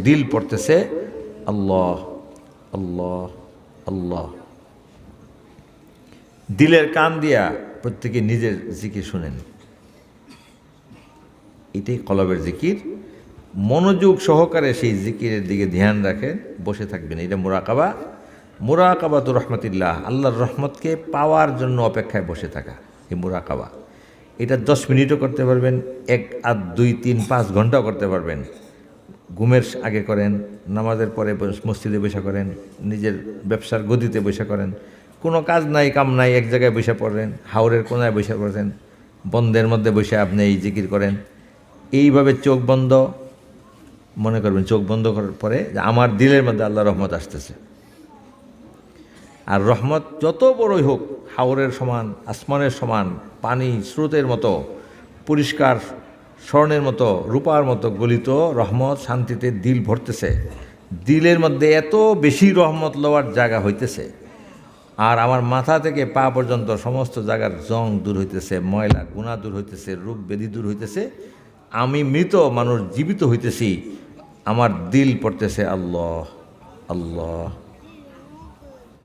দিল পড়তেছে আল্লাহ আল্লাহ আল্লাহ। দিলের কান দিয়া প্রত্যেকে নিজের জিকির শুনেন। এটাই কলবের জিকির। মনোযোগ সহকারে সেই জিকিরের দিকে ধ্যান রাখেন, বসে থাকবেন। এটা মুরাকাবা। মুরাকাবাতুর রহমতিল্লাহ, আল্লাহর রহমতকে পাওয়ার জন্য অপেক্ষায় বসে থাকা, এই মুরাকাবা। এটা 10 মিনিটও করতে পারবেন, 1 আধ 2 3 5 ঘন্টাও করতে পারবেন। ঘুমের আগে করেন, নামাজের পরে মসজিদে বসে করেন, নিজের ব্যবসার গদিতে বসে করেন, কোনো কাজ নাই কাম নাই এক জায়গায় বসে পড়েন, হাওরের কোনায় বসে পড়েন, বন্ধের মধ্যে বসে আপনি এই জিকির করেন। এইভাবে চোখ বন্ধ, মনে করবেন চোখ বন্ধ করার পরে যে আমার দিলের মধ্যে আল্লাহ রহমত আসতেছে। আর রহমত যত বড়ই হোক, হাওরের সমান, আসমানের সমান, পানি স্রোতের মতো পরিষ্কার, স্বর্ণের মতো, রূপার মতো গলিত রহমত শান্তিতে দিল ভরতেছে। দিলের মধ্যে এত বেশি রহমত লওয়ার জায়গা হইতেছে, আর আমার মাথা থেকে পা পর্যন্ত সমস্ত জায়গার জং দূর হইতেছে, ময়লা গুনাহ দূর হইতেছে, রোগ ব্যাধি দূর হইতেছে। আমি মৃত মানুষ জীবিত হইতেছি, আমার দিল পড়তেছে আল্লাহ আল্লাহ